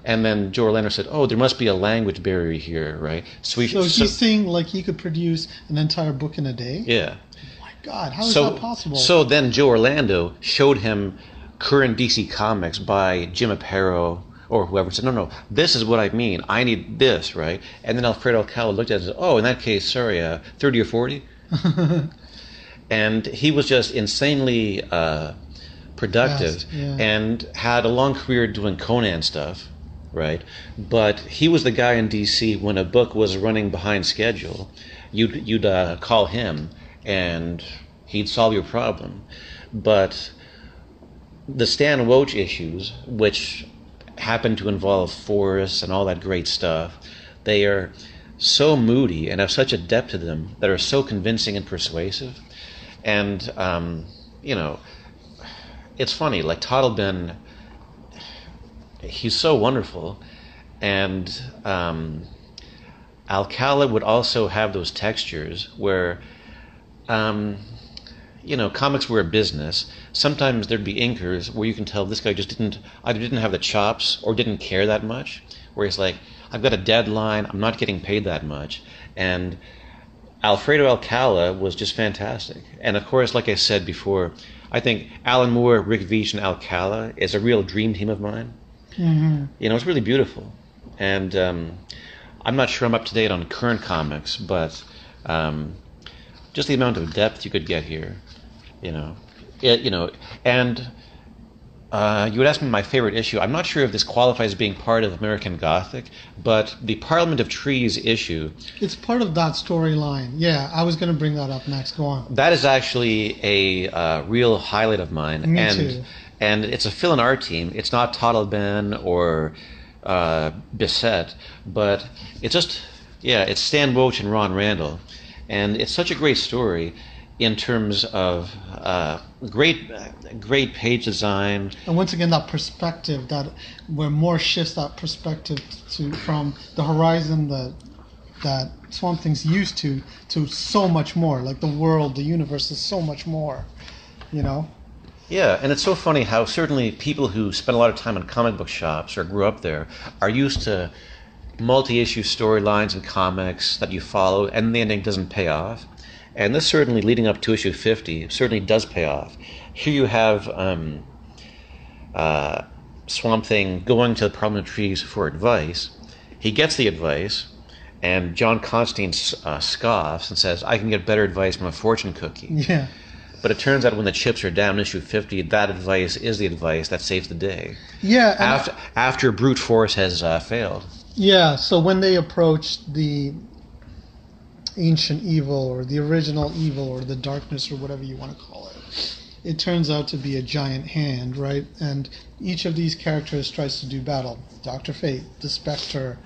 And then Joe Orlando said, oh, there must be a language barrier here, right? So he's saying like he could produce an entire book in a day? Yeah. Oh my God, how is that possible? So then Joe Orlando showed him current DC Comics by Jim Aparo or whoever said, no, this is what I mean. I need this, right? And then Alfredo Acala looked at it and said, oh, in that case, sorry, 30 or 40? And he was just insanely productive and had a long career doing Conan stuff, right? But he was the guy in DC when a book was running behind schedule. You'd call him and he'd solve your problem. But the Stan Roach issues, which happen to involve forests and all that great stuff, they are so moody and have such a depth to them that are so convincing and persuasive. And, it's funny, like Totleben, he's so wonderful. And Alcala would also have those textures where, comics were a business. Sometimes there'd be inkers where you can tell this guy just either didn't have the chops or didn't care that much, where he's like, I've got a deadline, I'm not getting paid that much. And Alfredo Acala was just fantastic. And of course, like I said before, I think Alan Moore, Rick Veitch, and Alcala is a real dream team of mine. Mm-hmm. It's really beautiful. And I'm not sure I'm up to date on current comics, but just the amount of depth you could get here, and you would ask me my favorite issue. I'm not sure if this qualifies as being part of American Gothic, but the Parliament of Trees issue. It's part of that storyline. Yeah, I was going to bring that up next. Go on. That is actually a real highlight of mine. Me too. And it's a fill-in art team. It's not Totleben or Bissette, but it's just, it's Stan Roach and Ron Randall. And it's such a great story in terms of great page design. And once again, that perspective, that where Moore shifts that perspective from the horizon that Swamp Thing's used to so much more. Like the world, the universe is so much more, Yeah, and it's so funny how certainly people who spend a lot of time in comic book shops or grew up there are used to multi-issue storylines and comics that you follow, and the ending doesn't pay off. And this certainly, leading up to issue 50, certainly does pay off. Here you have Swamp Thing going to the Parliament of Trees for advice. He gets the advice, and John Constantine scoffs and says, I can get better advice from a fortune cookie. Yeah. But it turns out when the chips are down in issue 50, that advice is the advice that saves the day. Yeah. After brute force has failed. Yeah, so when they approach the ancient evil or the original evil or the darkness or whatever you want to call it, it turns out to be a giant hand, right? And each of these characters tries to do battle. Dr. Fate, the Spectre,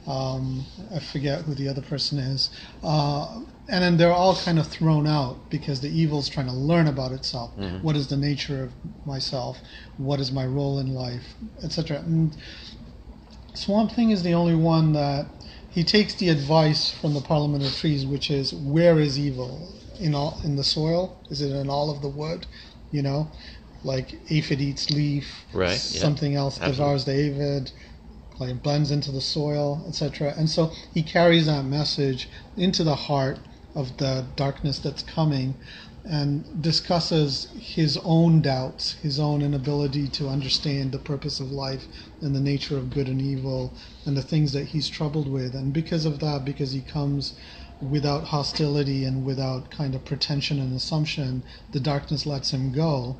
I forget who the other person is. And then they're all kind of thrown out because the evil's trying to learn about itself. Mm-hmm. What is the nature of myself? What is my role in life? Etc. And Swamp Thing is the only one that he takes the advice from the Parliament of Trees, which is, where is evil? In the soil? Is it in all of the wood? Like aphid eats leaf, right? Something else devours the aphid, like blends into the soil, etc. And so he carries that message into the heart of the darkness that's coming, and discusses his own doubts, his own inability to understand the purpose of life and the nature of good and evil and the things that he's troubled with. And because of that, because he comes without hostility and without kind of pretension and assumption, the darkness lets him go.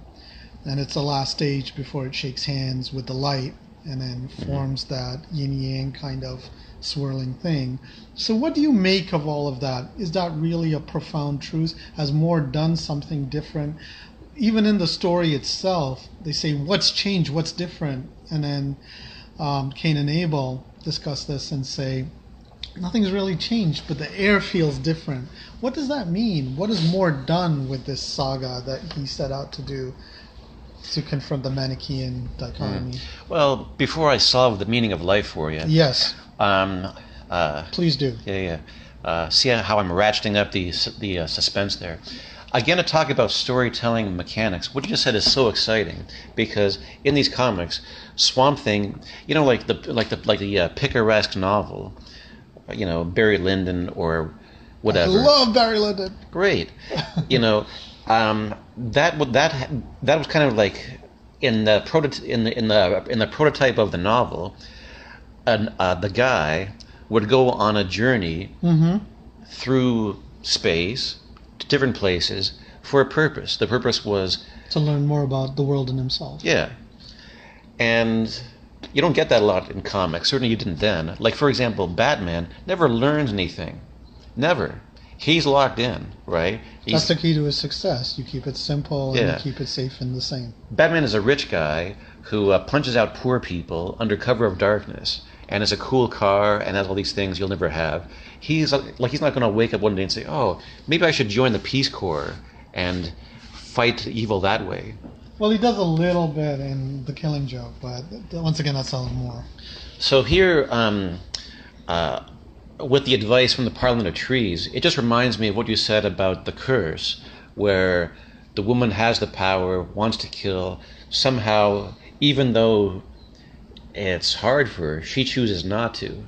And it's the last stage before it shakes hands with the light and then forms that yin-yang kind of swirling thing. So what do you make of all of that? Is that really a profound truth? Has Moore done something different? Even in the story itself, they say, what's changed? What's different? And then Cain and Abel discuss this and say, nothing's really changed, but the air feels different. What does that mean? What has Moore done with this saga that he set out to do to confront the Manichaean dichotomy? Well, before I solve the meaning of life for you... Yes. Please do. See how I'm ratcheting up the suspense there. Again, to talk about storytelling mechanics, what you just said is so exciting, because in these comics, Swamp Thing, like the picaresque novel, Barry Lyndon or whatever. I love Barry Lyndon. Great. That was kind of like in the prototype of the novel, the guy would go on a journey through space to different places for a purpose. The purpose was to learn more about the world and himself. Yeah. And you don't get that a lot in comics. Certainly you didn't then. Like, for example, Batman never learns anything. Never. He's locked in, right? That's the key to his success. You keep it simple and you keep it safe and the same. Batman is a rich guy who punches out poor people under cover of darkness and has a cool car and has all these things you'll never have. He's not going to wake up one day and say, oh, maybe I should join the Peace Corps and fight evil that way. Well, he does a little bit in The Killing Joke, but once again, that's Alan Moore. So here, with the advice from the Parliament of Trees, it just reminds me of what you said about the curse, where the woman has the power, wants to kill, somehow, even though it's hard for her, she chooses not to.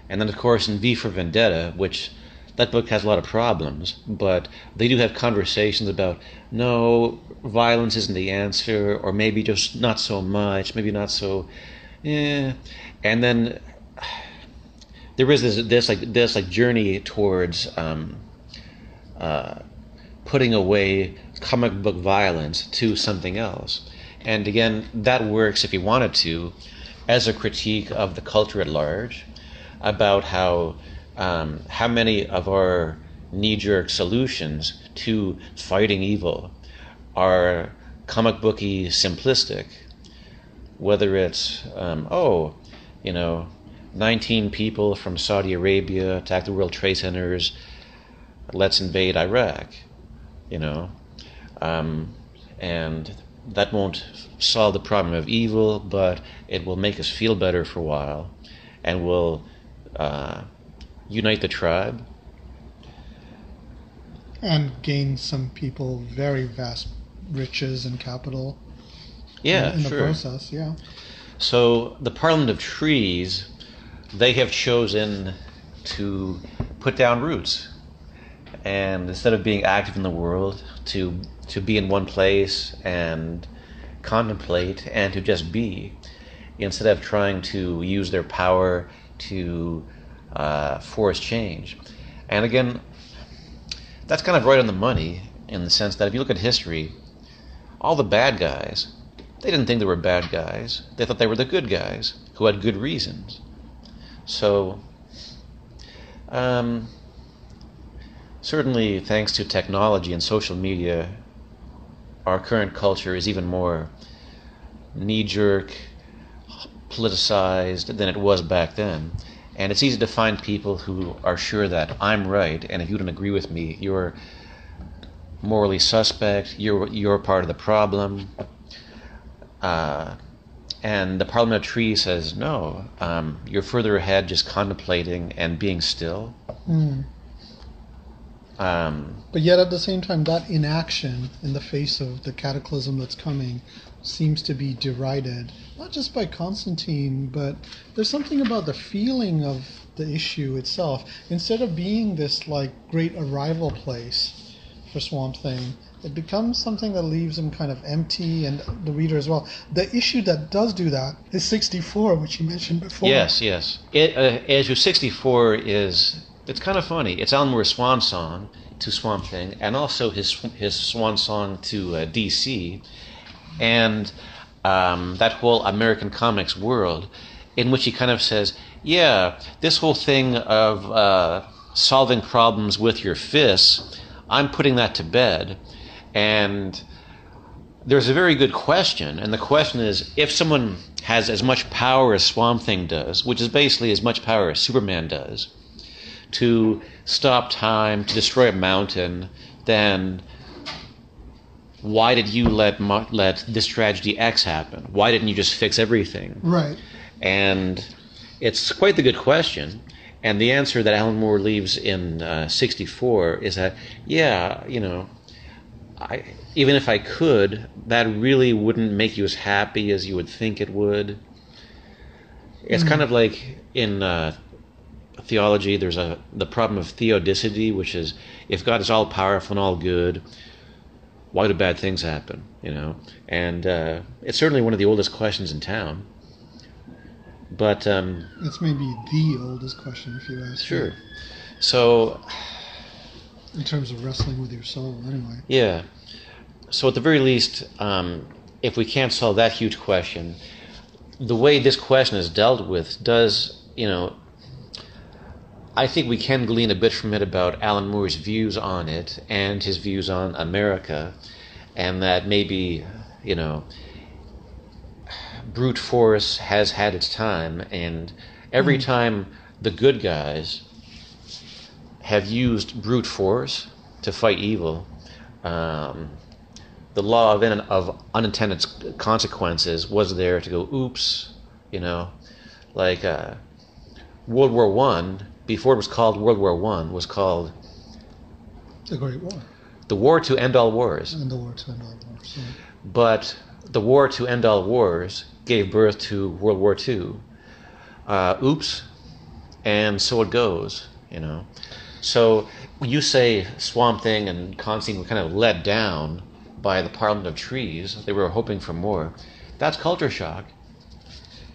And then, of course, in V for Vendetta, which that book has a lot of problems, but they do have conversations about, no, violence isn't the answer, or maybe just not so much, maybe not so, And then there is this journey towards putting away comic book violence to something else. And again, that works, if you wanted to, as a critique of the culture at large, about how many of our knee-jerk solutions to fighting evil are comic booky simplistic. Whether it's 19 people from Saudi Arabia attack the World Trade Centers, let's invade Iraq, and that won't solve the problem of evil, but it will make us feel better for a while, and will unite the tribe. And gain some people very vast riches and capital in the process, So the Parliament of Trees, they have chosen to put down roots, and instead of being active in the world, to be in one place and contemplate and to just be, instead of trying to use their power to force change. And again, that's kind of right on the money, in the sense that if you look at history, all the bad guys, they didn't think they were bad guys. They thought they were the good guys who had good reasons. So, certainly thanks to technology and social media, our current culture is even more knee-jerk, politicized than it was back then. And it's easy to find people who are sure that I'm right, and if you don't agree with me, you're morally suspect, you're part of the problem. And the Parliament of Trees says, no, you're further ahead just contemplating and being still. But yet at the same time, that inaction in the face of the cataclysm that's coming seems to be derided, not just by Constantine, but there's something about the feeling of the issue itself. Instead of being this great arrival place for Swamp Thing, it becomes something that leaves him kind of empty, and the reader as well. The issue that does do that is 64, which you mentioned before. Yes. Issue 64 it's kind of funny. It's Alan Moore's swan song to Swamp Thing, and also his swan song to DC, and that whole American comics world, in which he kind of says, this whole thing of solving problems with your fists, I'm putting that to bed. And there's a very good question, and the question is, if someone has as much power as Swamp Thing does, which is basically as much power as Superman does, to stop time, to destroy a mountain, then why did you let this tragedy X happen? Why didn't you just fix everything? Right. And it's quite the good question. And the answer that Alan Moore leaves in 64 is that, even if I could, that really wouldn't make you as happy as you would think it would. It's kind of like in theology, there's the problem of theodicity, which is if God is all powerful and all good, why do bad things happen? And it's certainly one of the oldest questions in town. But it's maybe the oldest question, if you ask sure. me. So, in terms of wrestling with your soul, anyway. Yeah. So at the very least, if we can't solve that huge question, the way this question is dealt with does, I think we can glean a bit from it about Alan Moore's views on it and his views on America, and that maybe, brute force has had its time, and every time the good guys have used brute force to fight evil, the law of unintended consequences was there to go, oops, like World War I, before it was called World War I, was called the Great War. The War to End All Wars. And the War to End All Wars, yeah. But the War to End All Wars gave birth to World War II. Oops, and so it goes, So when you say Swamp Thing and Constantine were kind of let down by the Parliament of Trees, they were hoping for more, that's culture shock,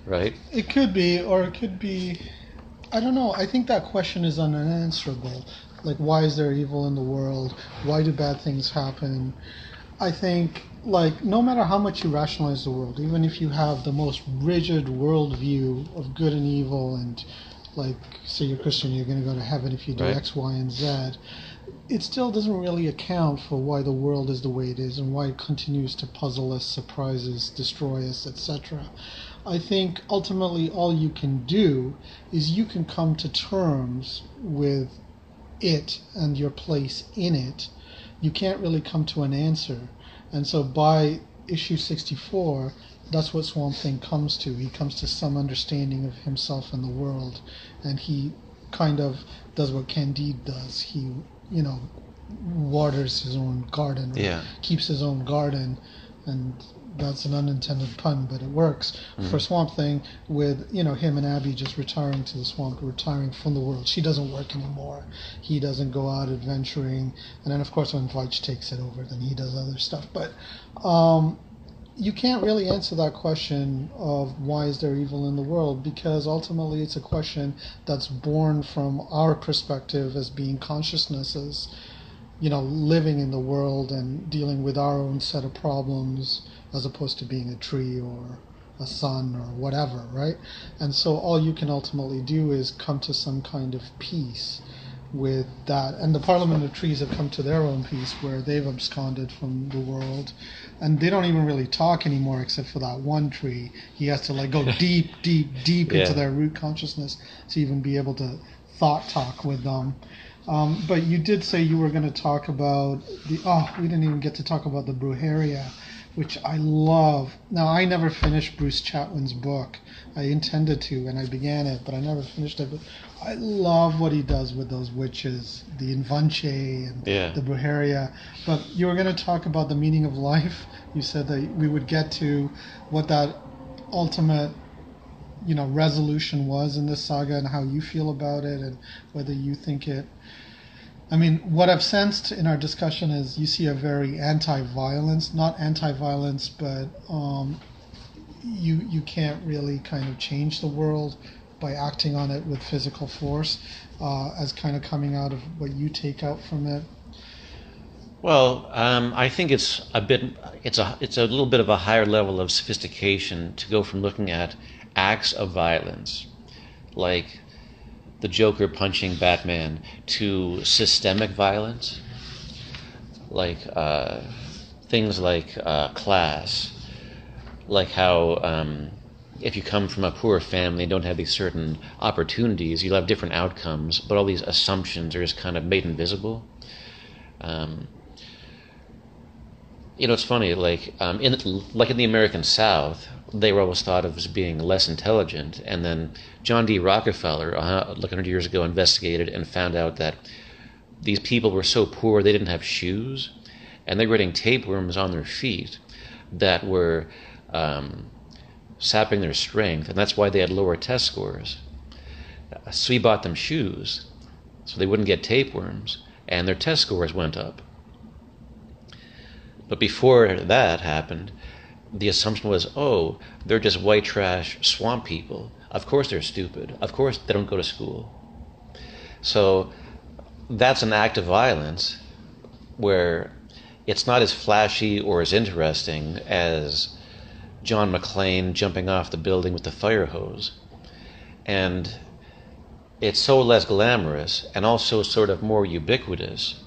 right? It could be, or it could be, I don't know. I think that question is unanswerable. Like, why is there evil in the world? Why do bad things happen? I think, like, no matter how much you rationalize the world, even if you have the most rigid worldview of good and evil, and, like, say you're Christian, you're going to go to heaven if you do right. X, Y, and Z, it still doesn't really account for why the world is the way it is and why it continues to puzzle us, surprise us, destroy us, etc. I think ultimately all you can do is you can come to terms with it and your place in it. You can't really come to an answer. And so by issue 64, that's what Swamp Thing comes to. He comes to some understanding of himself and the world, and he kind of does what Candide does. He, waters his own garden, or keeps his own garden, and that's an unintended pun, but it works for Swamp Thing with, him and Abby just retiring to the swamp, retiring from the world. She doesn't work anymore. He doesn't go out adventuring. And then, of course, when Veitch takes it over, then he does other stuff. But you can't really answer that question of why is there evil in the world, because ultimately it's a question that's born from our perspective as being consciousnesses, living in the world and dealing with our own set of problems, as opposed to being a tree or a sun or whatever, right? And so all you can ultimately do is come to some kind of peace with that. And the Parliament of Trees have come to their own peace, where they've absconded from the world, and they don't even really talk anymore except for that one tree. He has to go deep into their root consciousness to even be able to thought talk with them. But you did say you were going to talk about we didn't even get to talk about the Brujeria, which I love. Now, I never finished Bruce Chatwin's book. I intended to, and I began it, but I never finished it. But I love what he does with those witches, the Invunche and the Brujeria. But you were going to talk about the meaning of life. You said that we would get to what that ultimate, resolution was in this saga and how you feel about it and whether you think it... I mean, what I've sensed in our discussion is you see a very anti-violence, not anti-violence, but you can't really kind of change the world by acting on it with physical force, as kind of coming out of what you take out from it. Well, I think it's a little bit of a higher level of sophistication to go from looking at acts of violence, like the Joker punching Batman, to systemic violence, like things like class, like how if you come from a poor family and don't have these certain opportunities, you'll have different outcomes, but all these assumptions are just kind of made invisible. It's funny, in the American South, they were always thought of as being less intelligent, and then John D. Rockefeller, 100 years ago, investigated and found out that these people were so poor they didn't have shoes, and they were getting tapeworms on their feet that were sapping their strength, and that's why they had lower test scores. So he bought them shoes so they wouldn't get tapeworms, and their test scores went up. But before that happened, the assumption was, oh, they're just white trash swamp people. Of course they're stupid. Of course they don't go to school. So that's an act of violence where it's not as flashy or as interesting as John McClane jumping off the building with the fire hose. And it's so less glamorous and also sort of more ubiquitous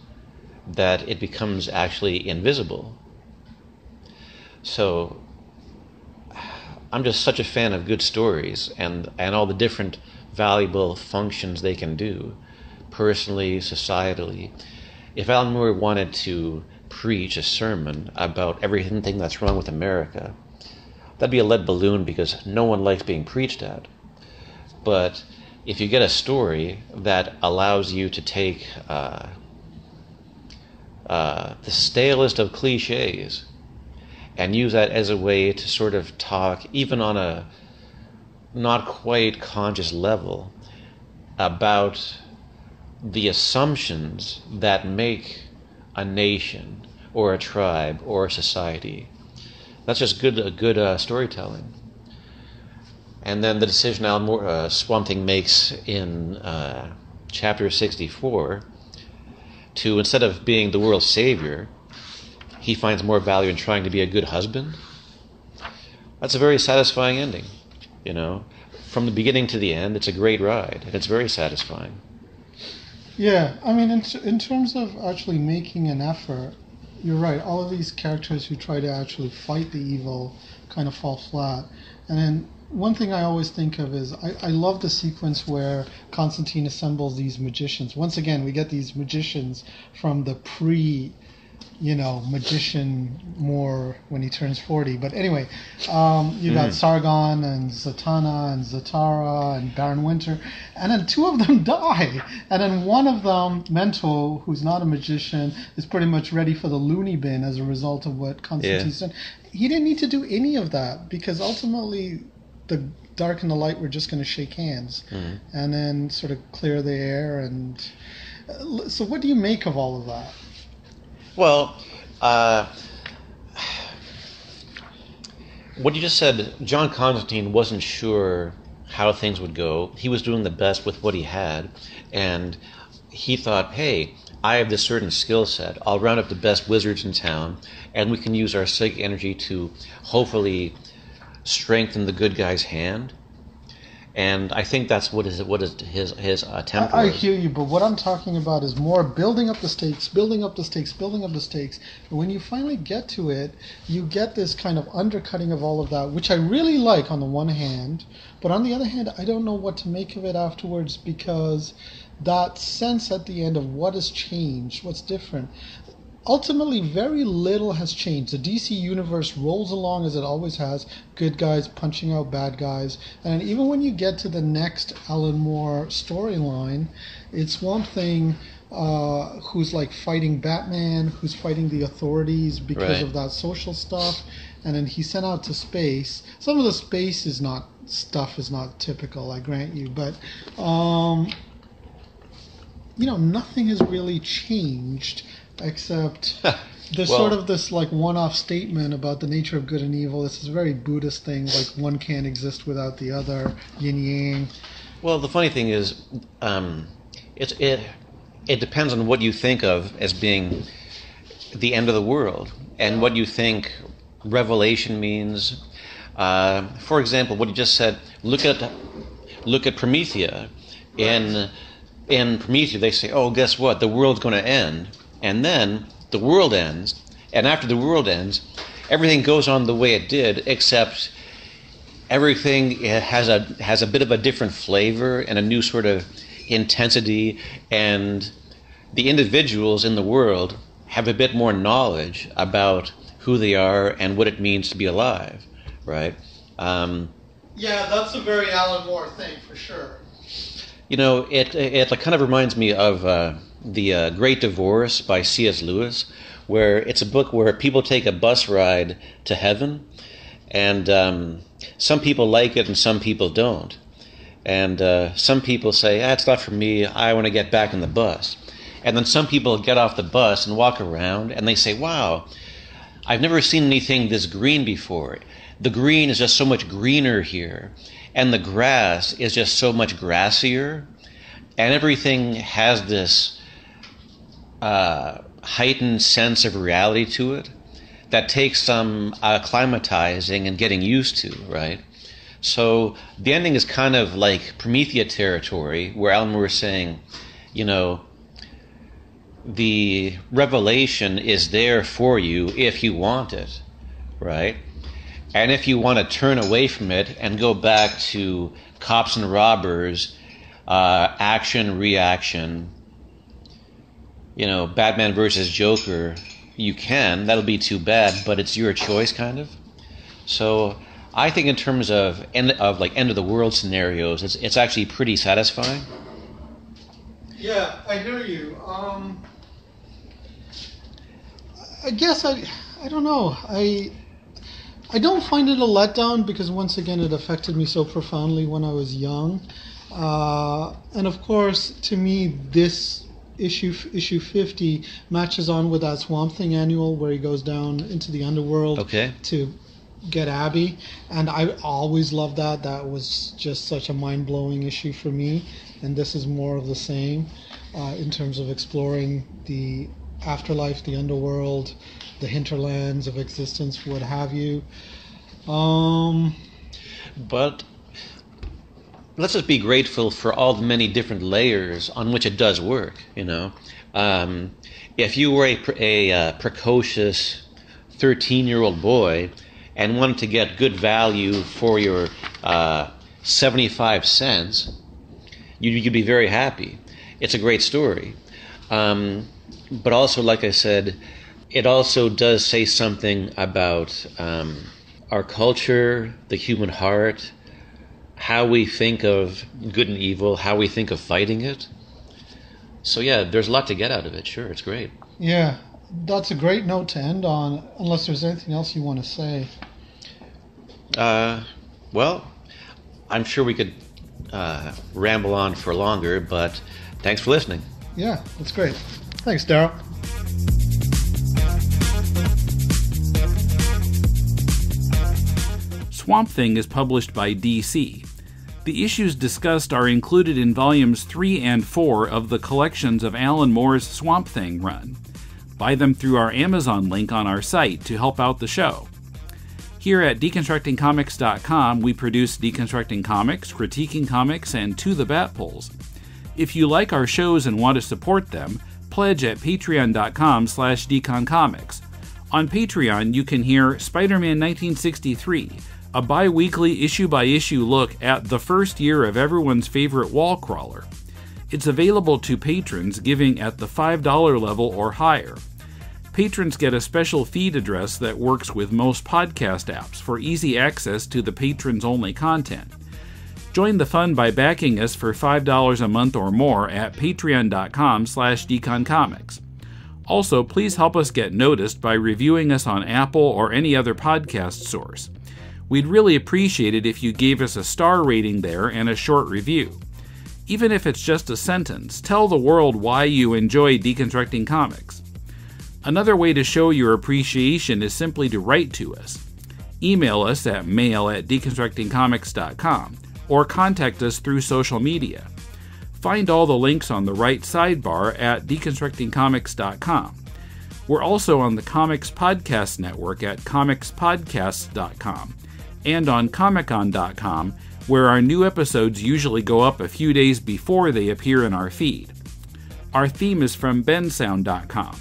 that it becomes actually invisible. So I'm just such a fan of good stories and all the different valuable functions they can do, personally, societally. If Alan Moore wanted to preach a sermon about everything that's wrong with America, that'd be a lead balloon because no one likes being preached at. But if you get a story that allows you to take the stalest of cliches and use that as a way to sort of talk, even on a not quite conscious level, about the assumptions that make a nation or a tribe or a society, that's just good storytelling. And then the decision Alan Moore, Swamp Thing makes in chapter 64 to, instead of being the world's savior, he finds more value in trying to be a good husband. That's a very satisfying ending, you know. From the beginning to the end, it's a great ride, and it's very satisfying. Yeah, I mean, in terms of actually making an effort, you're right. All of these characters who try to actually fight the evil kind of fall flat. And then one thing I always think of is I love the sequence where Constantine assembles these magicians. Once again, we get these magicians from the magician more when he turns 40. But anyway, you got Sargon and Zatanna and Zatara and Baron Winter. And then two of them die. And then one of them, Mento, who's not a magician, is pretty much ready for the loony bin as a result of what Constantine said. He didn't need to do any of that because ultimately the dark and the light were just going to shake hands and then sort of clear the air. And so what do you make of all of that? Well, what you just said, John Constantine wasn't sure how things would go. He was doing the best with what he had, and he thought, hey, I have this certain skill set. I'll round up the best wizards in town, and we can use our psychic energy to hopefully strengthen the good guy's hand. And I think that's what his attempt was. I hear you, but what I'm talking about is more building up the stakes. And when you finally get to it, you get this kind of undercutting of all of that, which I really like on the one hand, but on the other hand, I don't know what to make of it afterwards because that sense at the end of what has changed, what's different. Ultimately, very little has changed. The DC universe rolls along as it always has, good guys punching out bad guys. And even when you get to the next Alan Moore storyline, it's Swamp Thing who's like fighting Batman, who's fighting the authorities because of that social stuff. And then he's sent out to space. Some of the space is not typical, I grant you. But, nothing has really changed. Except there's sort of this like one-off statement about the nature of good and evil. This is a very Buddhist thing, like one can't exist without the other, yin-yang. Well, the funny thing is, it depends on what you think of as being the end of the world and what you think revelation means. For example, what you just said, look at Promethea. In Promethea, they say, oh, guess what? The world's going to end. And then the world ends, and after the world ends, everything goes on the way it did, except everything has a bit of a different flavor and a new sort of intensity, and the individuals in the world have a bit more knowledge about who they are and what it means to be alive, right? Yeah, that's a very Alan Moore thing, for sure. It kind of reminds me of The Great Divorce by C.S. Lewis, where it's a book where people take a bus ride to heaven, and some people like it and some people don't. And some people say, it's not for me, I want to get back on the bus. And then some people get off the bus and walk around, and they say, wow, I've never seen anything this green before. The green is just so much greener here, and the grass is just so much grassier, and everything has this heightened sense of reality to it that takes some acclimatizing and getting used to, right? So the ending is kind of like Promethea territory, where Alan Moore is saying, you know, the revelation is there for you if you want it, right? And if you want to turn away from it and go back to cops and robbers, action, reaction, you know, Batman versus Joker, you can. That'll be too bad, but it's your choice, kind of. So I think in terms of end of the world scenarios, it's actually pretty satisfying. Yeah, I hear you. I guess I don't know. I don't find it a letdown because once again it affected me so profoundly when I was young, and of course to me this issue 50 matches on with that Swamp Thing annual where he goes down into the underworld to get Abby, and I always loved that. That was just such a mind-blowing issue for me, and this is more of the same in terms of exploring the afterlife, the underworld, the hinterlands of existence, what have you. But let's just be grateful for all the many different layers on which it does work, you know. If you were a precocious 13-year-old boy and wanted to get good value for your 75 cents, you'd be very happy. It's a great story. But also, like I said, it also does say something about our culture, the human heart, how we think of good and evil, how we think of fighting it. So yeah, there's a lot to get out of it. Sure, it's great. Yeah, that's a great note to end on, unless there's anything else you want to say. Well, I'm sure we could ramble on for longer, but thanks for listening. Yeah, that's great. Thanks, Darrell. Swamp Thing is published by DC. The issues discussed are included in volumes 3 and 4 of the collections of Alan Moore's Swamp Thing run. Buy them through our Amazon link on our site to help out the show. Here at DeconstructingComics.com, we produce Deconstructing Comics, Critiquing Comics, and To the Bat Pulls. If you like our shows and want to support them, pledge at patreon.com/deconcomics. On Patreon, you can hear Spider-Man 1963, a bi-weekly issue-by-issue look at the first year of everyone's favorite wall crawler. It's available to patrons giving at the $5 level or higher. Patrons get a special feed address that works with most podcast apps for easy access to the patrons-only content. Join the fun by backing us for $5 a month or more at patreon.com/deconcomics. Also, please help us get noticed by reviewing us on Apple or any other podcast source. We'd really appreciate it if you gave us a star rating there and a short review. Even if it's just a sentence, tell the world why you enjoy Deconstructing Comics. Another way to show your appreciation is simply to write to us. Email us at mail@deconstructingcomics.com or contact us through social media. Find all the links on the right sidebar at deconstructingcomics.com. We're also on the Comics Podcast Network at comicspodcasts.com and on comicon.com, where our new episodes usually go up a few days before they appear in our feed. Our theme is from bensound.com.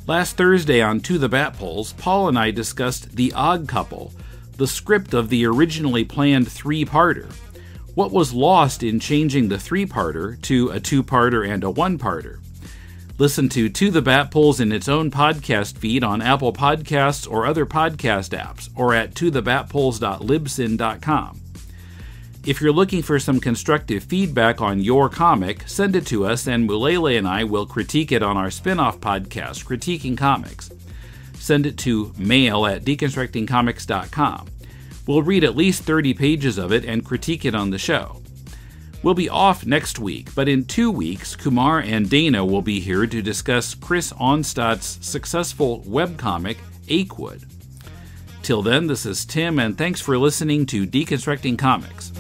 Last Thursday on To the Bat Pulls, Paul and I discussed The Odd Couple, the script of the originally planned three-parter. What was lost in changing the three-parter to a two-parter and a one-parter? Listen to the Bat Pulls in its own podcast feed on Apple Podcasts or other podcast apps, or at tothebatpulls.libsyn.com. If you're looking for some constructive feedback on your comic, send it to us and Mulele and I will critique it on our spin-off podcast, Critiquing Comics. Send it to mail@deconstructingcomics.com. We'll read at least 30 pages of it and critique it on the show. We'll be off next week, but in 2 weeks, Kumar and Dana will be here to discuss Chris Onstott's successful webcomic, Achewood. Till then, this is Tim, and thanks for listening to Deconstructing Comics.